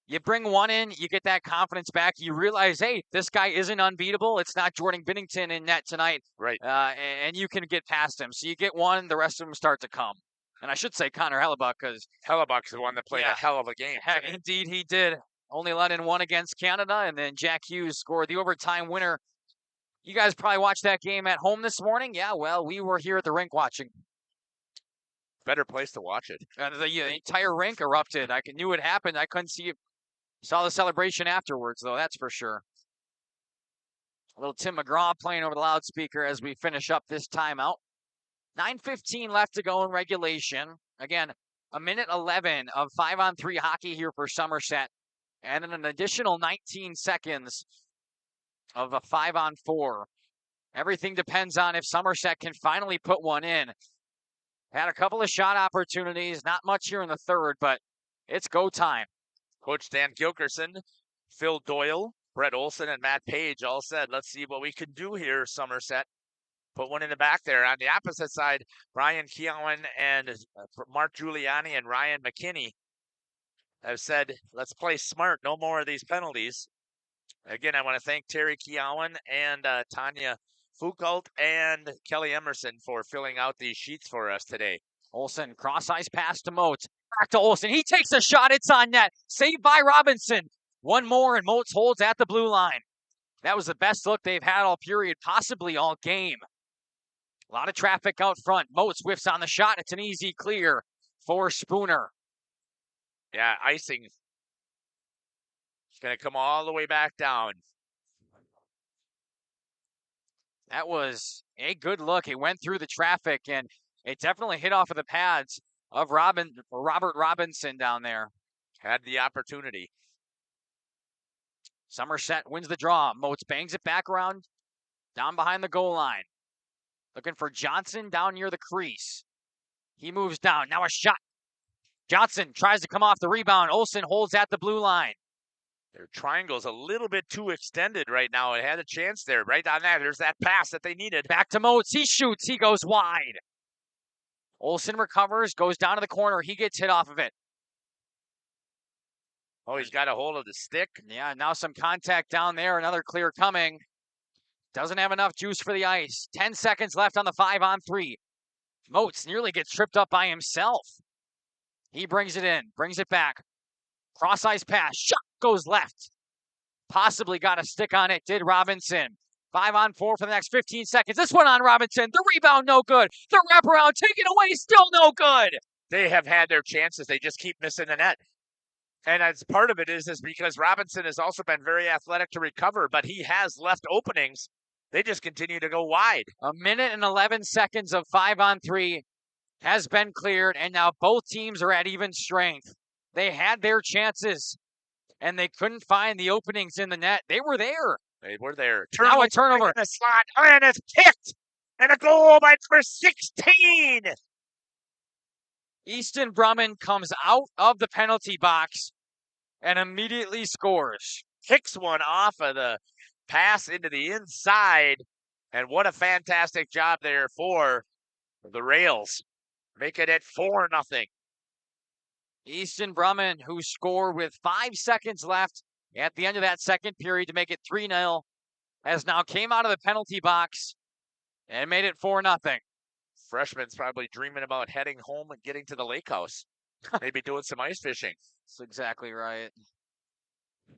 You bring one in, you get that confidence back. You realize, hey, this guy isn't unbeatable. It's not Jordan Binnington in net tonight. Right. And you can get past him. So you get one, the rest of them start to come. And I should say Connor Hellebuck, because Hellebuck's the one that played a hell of a game. Indeed, he did. Only let in one against Canada, and then Jack Hughes scored the overtime winner. You guys probably watched that game at home this morning. Yeah, well, we were here at the rink watching. Better place to watch it. The entire rink erupted. I knew it happened. I couldn't see it. Saw the celebration afterwards, though, that's for sure. A little Tim McGraw playing over the loudspeaker as we finish up this timeout. 9:15 left to go in regulation. Again, a minute 11 of 5-on-3 hockey here for Somerset. And then an additional 19 seconds of a 5-on-4. Everything depends on if Somerset can finally put one in. Had a couple of shot opportunities, not much here in the third, but it's go time. Coach Dan Gilkerson, Phil Doyle, Brett Olson, and Matt Page all said, let's see what we can do here, Somerset. Put one in the back there. On the opposite side, Brian Keown and Mark Giuliani and Ryan McKinney have said, let's play smart. No more of these penalties. Again, I want to thank Terry Keown and Tanya Foucault and Kelly Emerson for filling out these sheets for us today. Olson, cross-ice pass to Moats. Back to Olson. He takes a shot. It's on net. Saved by Robinson. One more, and Moats holds at the blue line. That was the best look they've had all period, possibly all game. A lot of traffic out front. Moats whiffs on the shot. It's an easy clear for Spooner. Yeah, icing. It's going to come all the way back down. That was a good look. It went through the traffic, and it definitely hit off of the pads of Robert Robinson down there. Had the opportunity. Somerset wins the draw. Moats bangs it back around, down behind the goal line. Looking for Johnson down near the crease. He moves down. Now a shot. Johnson tries to come off the rebound. Olson holds at the blue line. Their triangle's a little bit too extended right now. It had a chance there. Right on that. There's that pass that they needed. Back to Moats. He shoots. He goes wide. Olson recovers, goes down to the corner. He gets hit off of it. Oh, he's got a hold of the stick. Yeah, now some contact down there. Another clear coming. Doesn't have enough juice for the ice. 10 seconds left on the 5-on-3. Moats nearly gets tripped up by himself. He brings it in, brings it back. Cross-ice pass. Shot goes left. Possibly got a stick on it. Did Robinson. 5-on-4 for the next 15 seconds. This one on Robinson. The rebound, no good. The wraparound taken away, still no good. They have had their chances. They just keep missing the net. And as part of it is because Robinson has also been very athletic to recover, but he has left openings. They just continue to go wide. A minute and 11 seconds of 5-on-3 has been cleared, and now both teams are at even strength. They had their chances, and they couldn't find the openings in the net. They were there. They were there. Now a turnover. In the slot, and it's picked. And a goal by number 16. Easton Brumman comes out of the penalty box and immediately scores. Kicks one off of the pass into the inside. And what a fantastic job there for the Rails. Making it 4-0. Easton Brumman, who scored with 5 seconds left at the end of that second period to make it 3-0, has now came out of the penalty box and made it 4-0. Freshman's probably dreaming about heading home and getting to the lake house. Maybe doing some ice fishing. That's exactly right.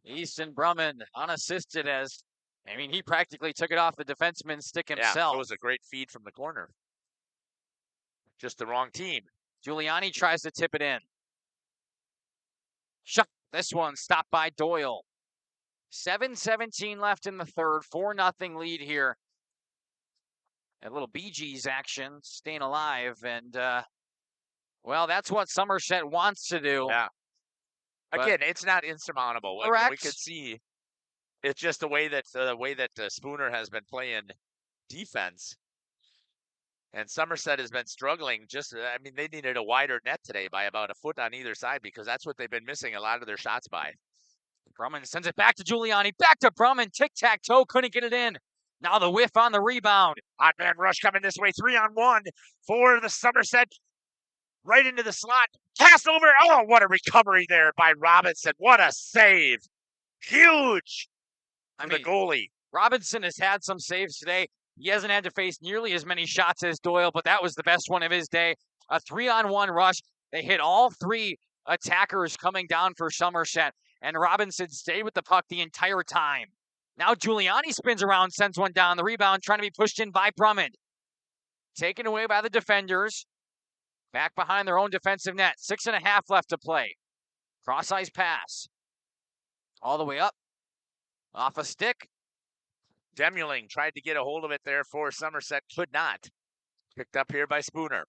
Easton Brumman unassisted he practically took it off the defenseman's stick himself. Yeah, it was a great feed from the corner. Just the wrong team. Giuliani tries to tip it in. Shot. This one stopped by Doyle. 7:17 left in the third. 4-0 lead here. A little Bee Gees action, staying alive. And, that's what Somerset wants to do. Yeah. Again, it's not insurmountable. Correct. We could see it's just the way that Spooner has been playing defense. And Somerset has been struggling. They needed a wider net today by about a foot on either side because that's what they've been missing a lot of their shots by. Brumman sends it back to Giuliani. Back to Brumman. Tic-tac-toe. Couldn't get it in. Now the whiff on the rebound. Hot man rush coming this way. 3-on-1 for the Somerset. Right into the slot. Pass over. Oh, what a recovery there by Robinson. What a save. Huge for the goalie. Robinson has had some saves today. He hasn't had to face nearly as many shots as Doyle, but that was the best one of his day. A 3-on-1 rush. They hit all three attackers coming down for Somerset, and Robinson stayed with the puck the entire time. Now Giuliani spins around, sends one down. The rebound trying to be pushed in by Brummond. Taken away by the defenders. Back behind their own defensive net. 6.5 left to play. Cross-ice pass. All the way up. Off a stick. Demuling tried to get a hold of it there for Somerset. Could not. Picked up here by Spooner.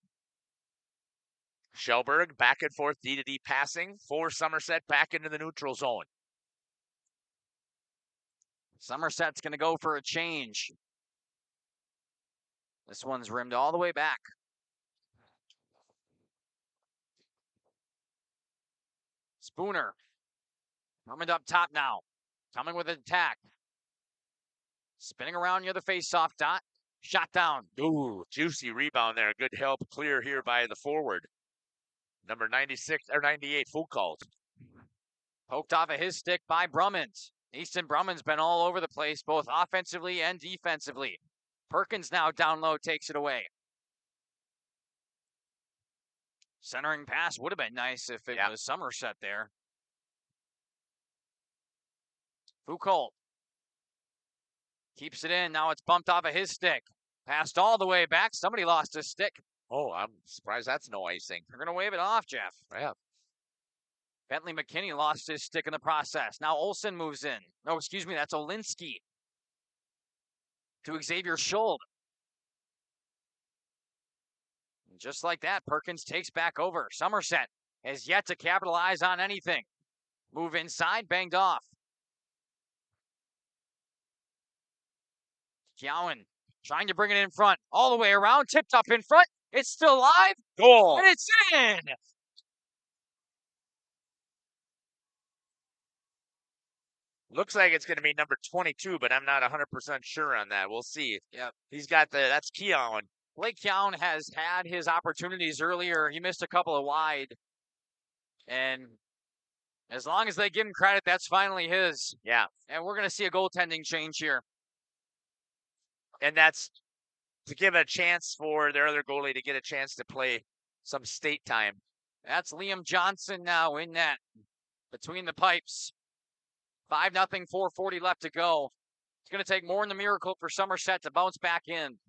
Shelberg back and forth D-to-D passing for Somerset back into the neutral zone. Somerset's going to go for a change. This one's rimmed all the way back. Spooner. Coming up top now. Coming with an attack. Spinning around near the face-off dot. Shot down. Ooh, juicy rebound there. Good help clear here by the forward. Number 96 or 98, Foucault. Poked off of his stick by Brummond. Easton Brummond's been all over the place, both offensively and defensively. Perkins now down low takes it away. Centering pass would have been nice if it was Somerset there. Foucault keeps it in. Now it's bumped off of his stick. Passed all the way back. Somebody lost his stick. Oh, I'm surprised that's no icing. They're going to wave it off, Jeff. Yeah. Bentley McKinney lost his stick in the process. Now Olsen moves in. No, excuse me, that's Olinsky. To Xavier Schold. And just like that, Perkins takes back over. Somerset has yet to capitalize on anything. Move inside, banged off. Cowan trying to bring it in front. All the way around, tipped up in front. It's still live. Goal. And it's in. Looks like it's going to be number 22, but I'm not 100% sure on that. We'll see. Yep. He's got that's Keown. Blake Cowan has had his opportunities earlier. He missed a couple of wide. And as long as they give him credit, that's finally his. Yeah. And we're going to see a goaltending change here. And that's to give a chance for their other goalie to get a chance to play some state time. That's Liam Johnson now in net. Between the pipes. 5-0, 4:40 left to go. It's going to take more than a miracle for Somerset to bounce back in.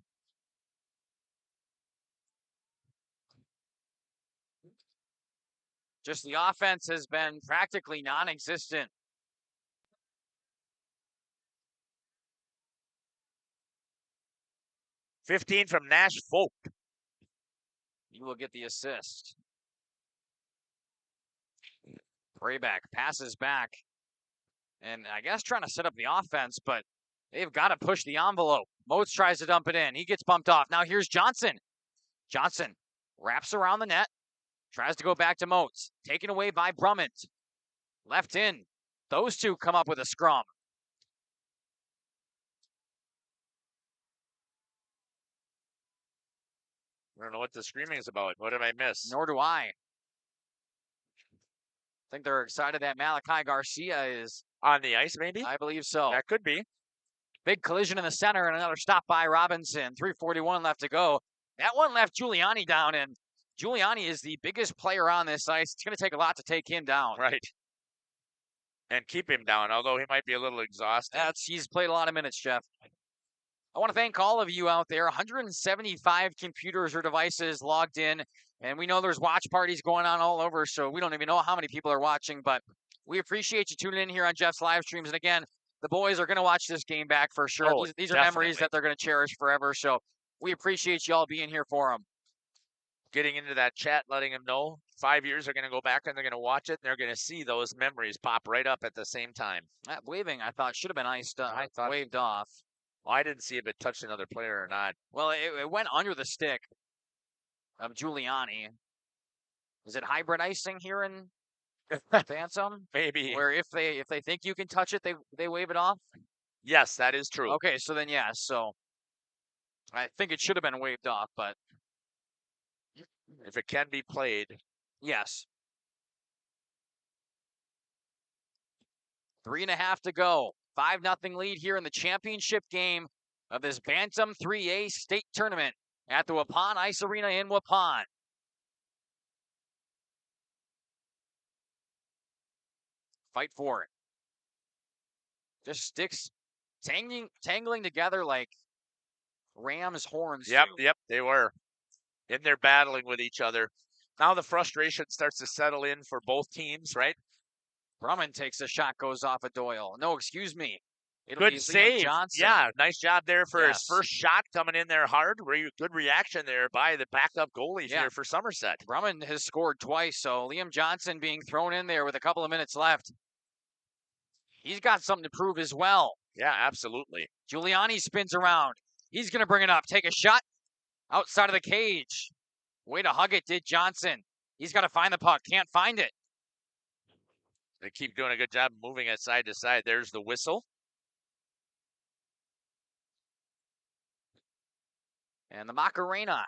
Just the offense has been practically non-existent. $15 from Nash Folk. You will get the assist. Brayback passes back. And I guess trying to set up the offense, but they've got to push the envelope. Motes tries to dump it in. He gets bumped off. Now here's Johnson. Johnson wraps around the net. Tries to go back to Motes. Taken away by Brummond. Left in. Those two come up with a scrum. I don't know what the screaming is about. What did I miss? Nor do I. I think they're excited that Malachi Garcia is on the ice, maybe? I believe so. That could be. Big collision in the center and another stop by Robinson. 3:41 left to go. That one left Giuliani down, and Giuliani is the biggest player on this ice. It's going to take a lot to take him down. Right. And keep him down, although he might be a little exhausted. He's played a lot of minutes, Jeff. I want to thank all of you out there. 175 computers or devices logged in, and we know there's watch parties going on all over, so we don't even know how many people are watching, but we appreciate you tuning in here on Jeff's live streams. And again, the boys are going to watch this game back for sure. Oh, these are memories that they're going to cherish forever, so we appreciate you all being here for them. Getting into that chat, letting them know 5 years they're going to go back and they're going to watch it, and they're going to see those memories pop right up at the same time. That waving, I thought, should have been waved off. Well, I didn't see if it touched another player or not. Well, it went under the stick of Giuliani. Is it hybrid icing here in Bantam? Maybe. Where if they think you can touch it, they wave it off? Yes, that is true. Okay, so then so I think it should have been waved off, but if it can be played. Yes. 3.5 to go. 5-0 lead here in the championship game of this Bantam 3A state tournament at the Waupun Ice Arena in Waupun. Fight for it. Just sticks tangling together like ram's horns. Yep, they were. In there battling with each other. Now the frustration starts to settle in for both teams, right? Brumman takes a shot, goes off of Doyle. No, excuse me. It'll Good be Liam save. Johnson. Yeah, nice job there for his Yes. first shot coming in there hard. Good reaction there by the backup goalie here for Somerset. Brumman has scored twice, so Liam Johnson being thrown in there with a couple of minutes left. He's got something to prove as well. Yeah, absolutely. Giuliani spins around. He's going to bring it up. Take a shot outside of the cage. Way to hug it, did Johnson. He's got to find the puck. Can't find it. They keep doing a good job moving it side to side. There's the whistle. And the Macarena.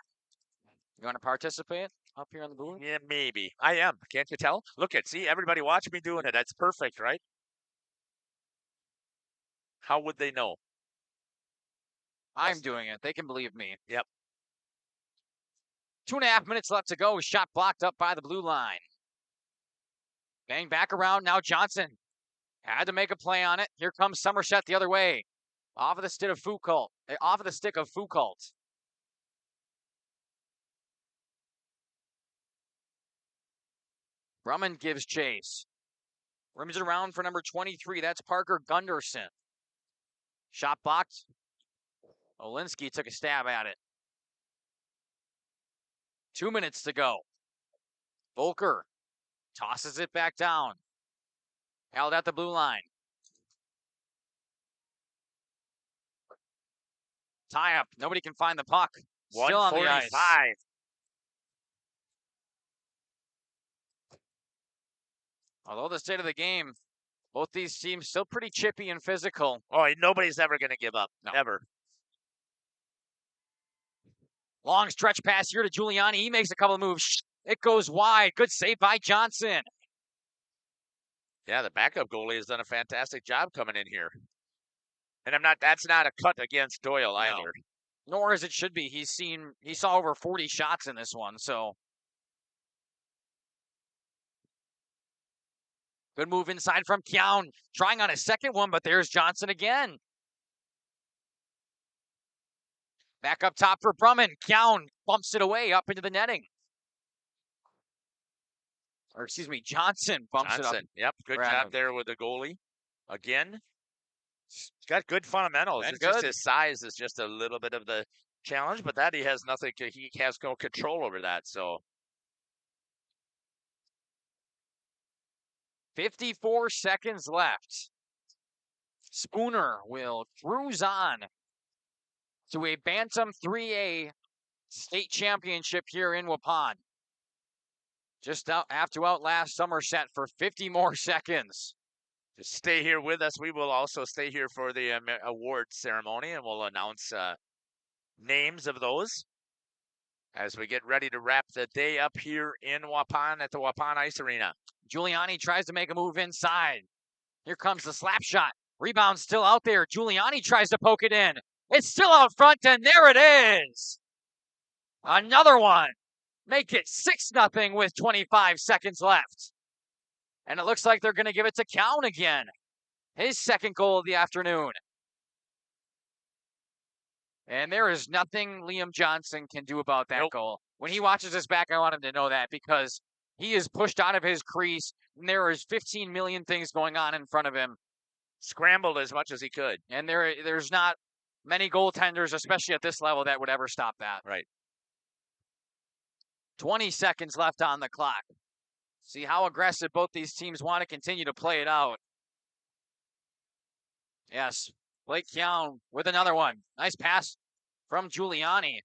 You want to participate up here on the booth? Yeah, maybe. I am. Can't you tell? Look at, see, everybody watch me doing it. That's perfect, right? How would they know? I'm doing it. They can believe me. Yep. 2.5 minutes left to go. Shot blocked up by the blue line. Bang back around. Now Johnson had to make a play on it. Here comes Somerset the other way. Off of the stick of Foucault. Brumman gives chase. Rims it around for number 23. That's Parker Gunderson. Shot blocked. Olinsky took a stab at it. 2 minutes to go. Volker tosses it back down. Held at the blue line. Tie up. Nobody can find the puck. Still on the ice. 145. Although the state of the game, both these teams still pretty chippy and physical. Oh, nobody's ever going to give up. No. Ever. Long stretch pass here to Giuliani. He makes a couple of moves. It goes wide. Good save by Johnson. Yeah, the backup goalie has done a fantastic job coming in here. And that's not a cut against Doyle either. Nor as it should be. He saw over 40 shots in this one, so. Good move inside from Keown. Trying on his second one, but there's Johnson again. Back up top for Brumman. Keown bumps it away up into the netting. Or excuse me, Johnson bumps it up. Yep, good job there with the goalie. Again, he's got good fundamentals. It's just his size is just a little bit of the challenge, but that he has no control over that, so. 54 seconds left. Spooner will cruise on to a Bantam 3A state championship here in Waupun. Just have to outlast Somerset for 50 more seconds. Just stay here with us. We will also stay here for the award ceremony, and we'll announce names of those as we get ready to wrap the day up here in Waupun at the Waupun Ice Arena. Giuliani tries to make a move inside. Here comes the slap shot. Rebound still out there. Giuliani tries to poke it in. It's still out front, and there it is. Another one. Make it 6-0 with 25 seconds left. And it looks like they're going to give it to Keown again. His second goal of the afternoon. And there is nothing Liam Johnson can do about that goal. When he watches this back, I want him to know that because he is pushed out of his crease, and there is 15 million things going on in front of him. Scrambled as much as he could. And there's not many goaltenders, especially at this level, that would ever stop that. Right. 20 seconds left on the clock. See how aggressive both these teams want to continue to play it out. Yes, Blake Keown with another one. Nice pass from Giuliani.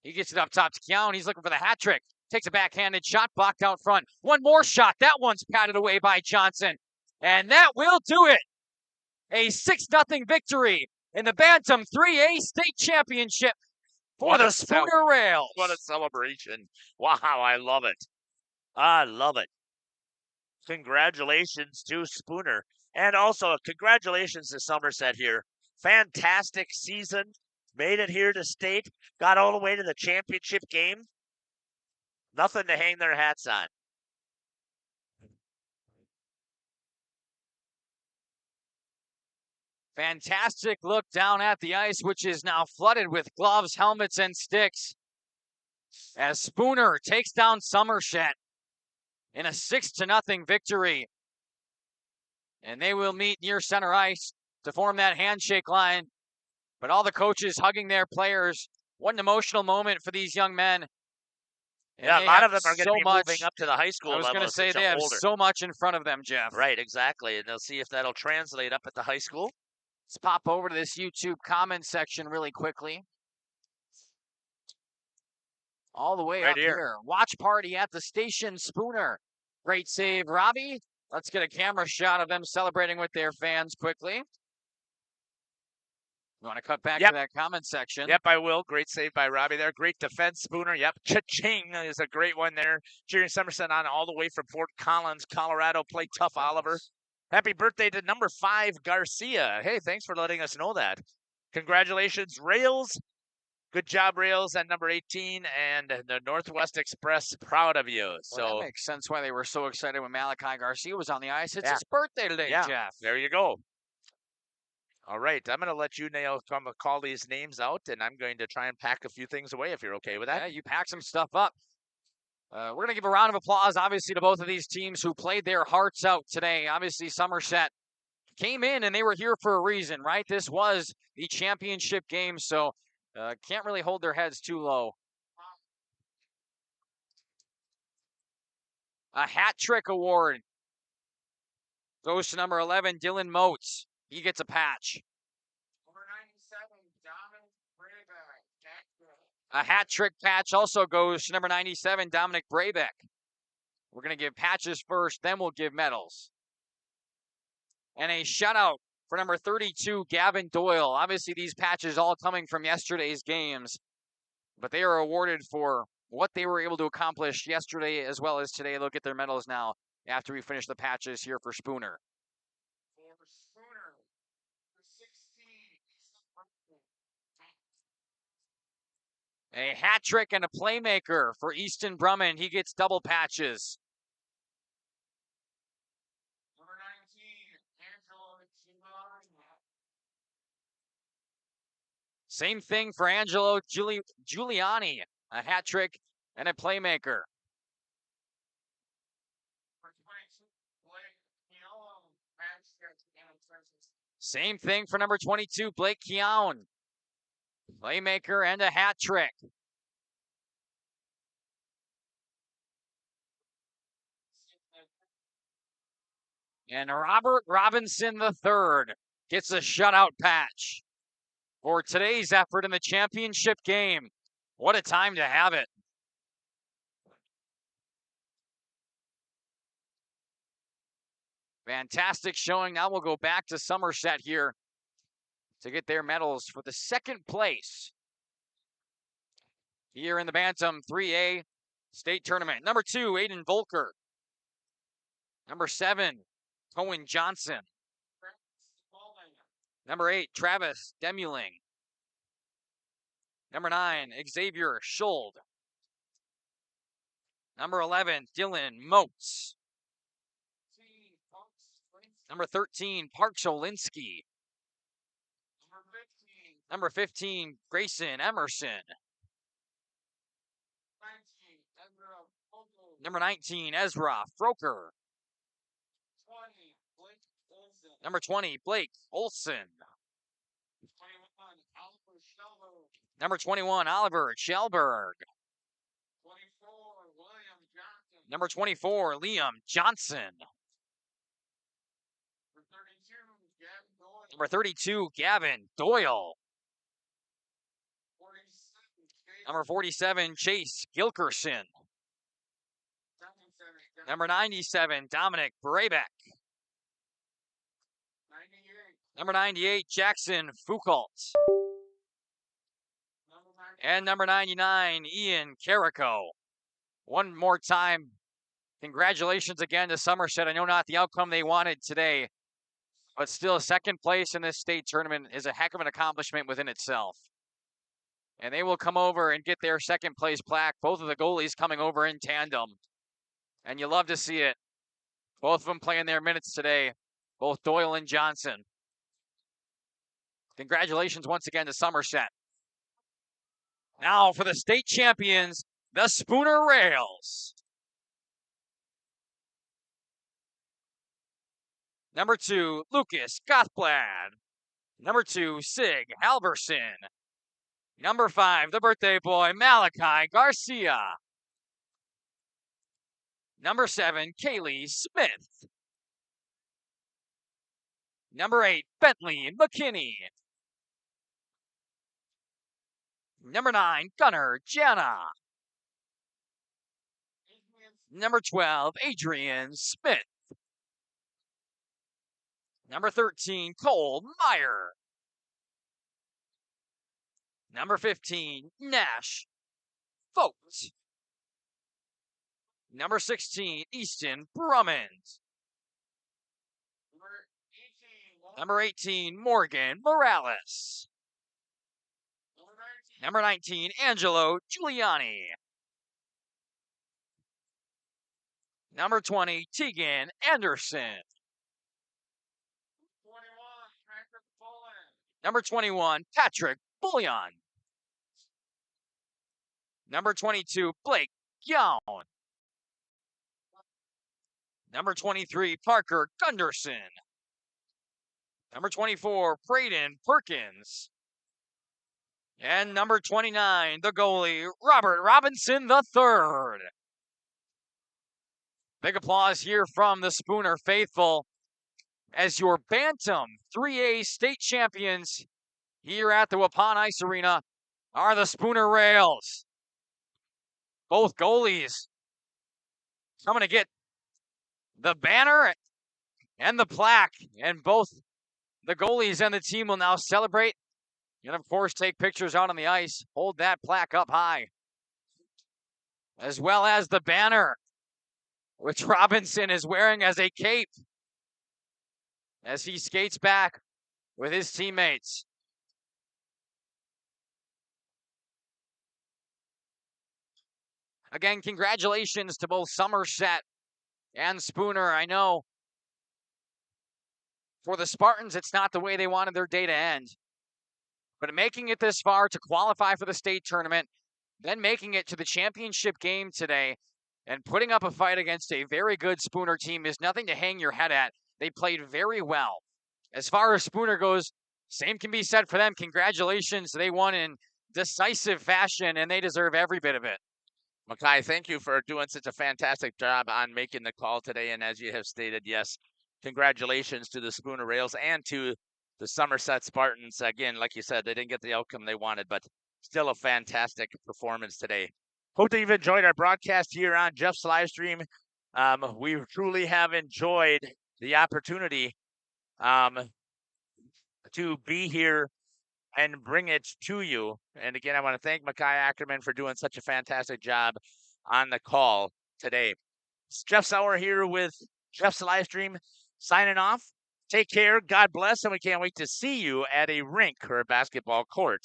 He gets it up top to Keown. He's looking for the hat trick. Takes a backhanded shot, blocked out front. One more shot. That one's patted away by Johnson. And that will do it. A 6-0 victory in the Bantam 3A State Championship for the Spooner Rails. What a celebration. Wow, I love it. I love it. Congratulations to Spooner. And also, congratulations to Somerset here. Fantastic season. Made it here to state. Got all the way to the championship game. Nothing to hang their hats on. Fantastic look down at the ice, which is now flooded with gloves, helmets, and sticks. As Spooner takes down Somerset in a 6-0 victory. And they will meet near center ice to form that handshake line. But all the coaches hugging their players. What an emotional moment for these young men. And yeah, a lot of them are going to be moving up to the high school level. I was going to say they have so much in front of them, Jeff. Right, exactly. And they'll see if that'll translate up at the high school. Let's pop over to this YouTube comment section really quickly. All the way right up here. Watch party at the station, Spooner. Great save, Robbie. Let's get a camera shot of them celebrating with their fans quickly. You want to cut back to that comment section? Yep, I will. Great save by Robbie there. Great defense, Spooner. Yep, cha-ching is a great one there. Cheering Somerset on all the way from Fort Collins, Colorado. Play tough, Oliver. Happy birthday to number 5, Garcia. Hey, thanks for letting us know that. Congratulations, Rails. Good job, Rails, at number 18, and the Northwest Express, proud of you. So that makes sense why they were so excited when Malachi Garcia was on the ice. It's his birthday today, Jeff. There you go. All right, I'm going to let you, Nail, call these names out, and I'm going to try and pack a few things away if you're okay with that. Yeah, you pack some stuff up. We're going to give a round of applause, obviously, to both of these teams who played their hearts out today. Obviously, Somerset came in, and they were here for a reason, right? This was the championship game, so can't really hold their heads too low. A hat trick award goes to number 11, Dylan Moats. He gets a patch. Number 97, Dominic Brabeck. A hat trick patch also goes to number 97, Dominic Brabeck. We're going to give patches first, then we'll give medals. And a shutout for number 32, Gavin Doyle. Obviously, these patches all coming from yesterday's games, but they are awarded for what they were able to accomplish yesterday as well as today. They'll get their medals now after we finish the patches here for Spooner. A hat trick and a playmaker for Easton Brummond. He gets double patches. Number 19, Angelo Giuliani. Same thing for Angelo Giuliani. A hat trick and a playmaker. Same thing for number 22, Blake Keown. Playmaker and a hat trick. And Robert Robinson III gets a shutout patch for today's effort in the championship game. What a time to have it. Fantastic showing. Now we'll go back to Somerset here to get their medals for the second place here in the Bantam 3A state tournament. Number 2, Aiden Volker. Number 7, Cohen Johnson. Number 8, Travis Demuling. Number 9, Xavier Schuld. Number 11, Dylan Moats. Number 13, Parks Olinsky. Number 15, Grayson Emerson. Number 19, Ezra Froker. Number 20, Blake Olson. Number 21, Oliver Schelberg. Number 24, Liam Johnson. Number 32, Gavin Doyle. Number 47, Chase Gilkerson. Number 97, Dominic Brabeck. Number 98, Jackson Foucault. And number 99, Ian Carrico. One more time, Congratulations again to Somerset. I know not the outcome they wanted today, but still, second place in this state tournament is a heck of an accomplishment within itself. And they will come over and get their second place plaque. Both of the goalies coming over in tandem. And you love to see it. Both of them playing their minutes today. Both Doyle and Johnson. Congratulations once again to Somerset. Now for the state champions, the Spooner Rails. Number 2, Lucas Gothblad. Number 2, Sig Halverson. Number 5, the birthday boy, Malachi Garcia. Number 7, Kaylee Smith. Number 8, Bentley McKinney. Number 9, Gunnar Jana. Number 12, Adrian Smith. Number 13, Cole Meyer. Number 15, Nash Vogt. Number 16, Easton Brummond. Number 18, Morgan Morales. Number 19, Angelo Giuliani. Number 20, Tegan Anderson. Number 21, Patrick Bullion. Number 22, Blake Young. Number 23, Parker Gunderson. Number 24, Braden Perkins. And number 29, the goalie, Robert Robinson III. Big applause here from the Spooner faithful as your Bantam 3A state champions here at the Waupun Ice Arena are the Spooner Rails. Both goalies coming to get the banner and the plaque, and both the goalies and the team will now celebrate and, of course, take pictures out on the ice, hold that plaque up high, as well as the banner, which Robinson is wearing as a cape as he skates back with his teammates. Again, congratulations to both Somerset and Spooner. I know for the Spartans, it's not the way they wanted their day to end. But making it this far to qualify for the state tournament, then making it to the championship game today, and putting up a fight against a very good Spooner team is nothing to hang your head at. They played very well. As far as Spooner goes, same can be said for them. Congratulations. They won in decisive fashion, and they deserve every bit of it. Makai, thank you for doing such a fantastic job on making the call today. And as you have stated, yes, congratulations to the Spooner Rails and to the Somerset Spartans. Again, like you said, they didn't get the outcome they wanted, but still a fantastic performance today. Hope that you've enjoyed our broadcast here on Jeff's live stream. We truly have enjoyed the opportunity to be here and bring it to you. And again, I want to thank Makai Ackerman for doing such a fantastic job on the call today. It's Jeff Sauer here with Jeff's live stream, signing off. Take care, God bless, and we can't wait to see you at a rink or a basketball court.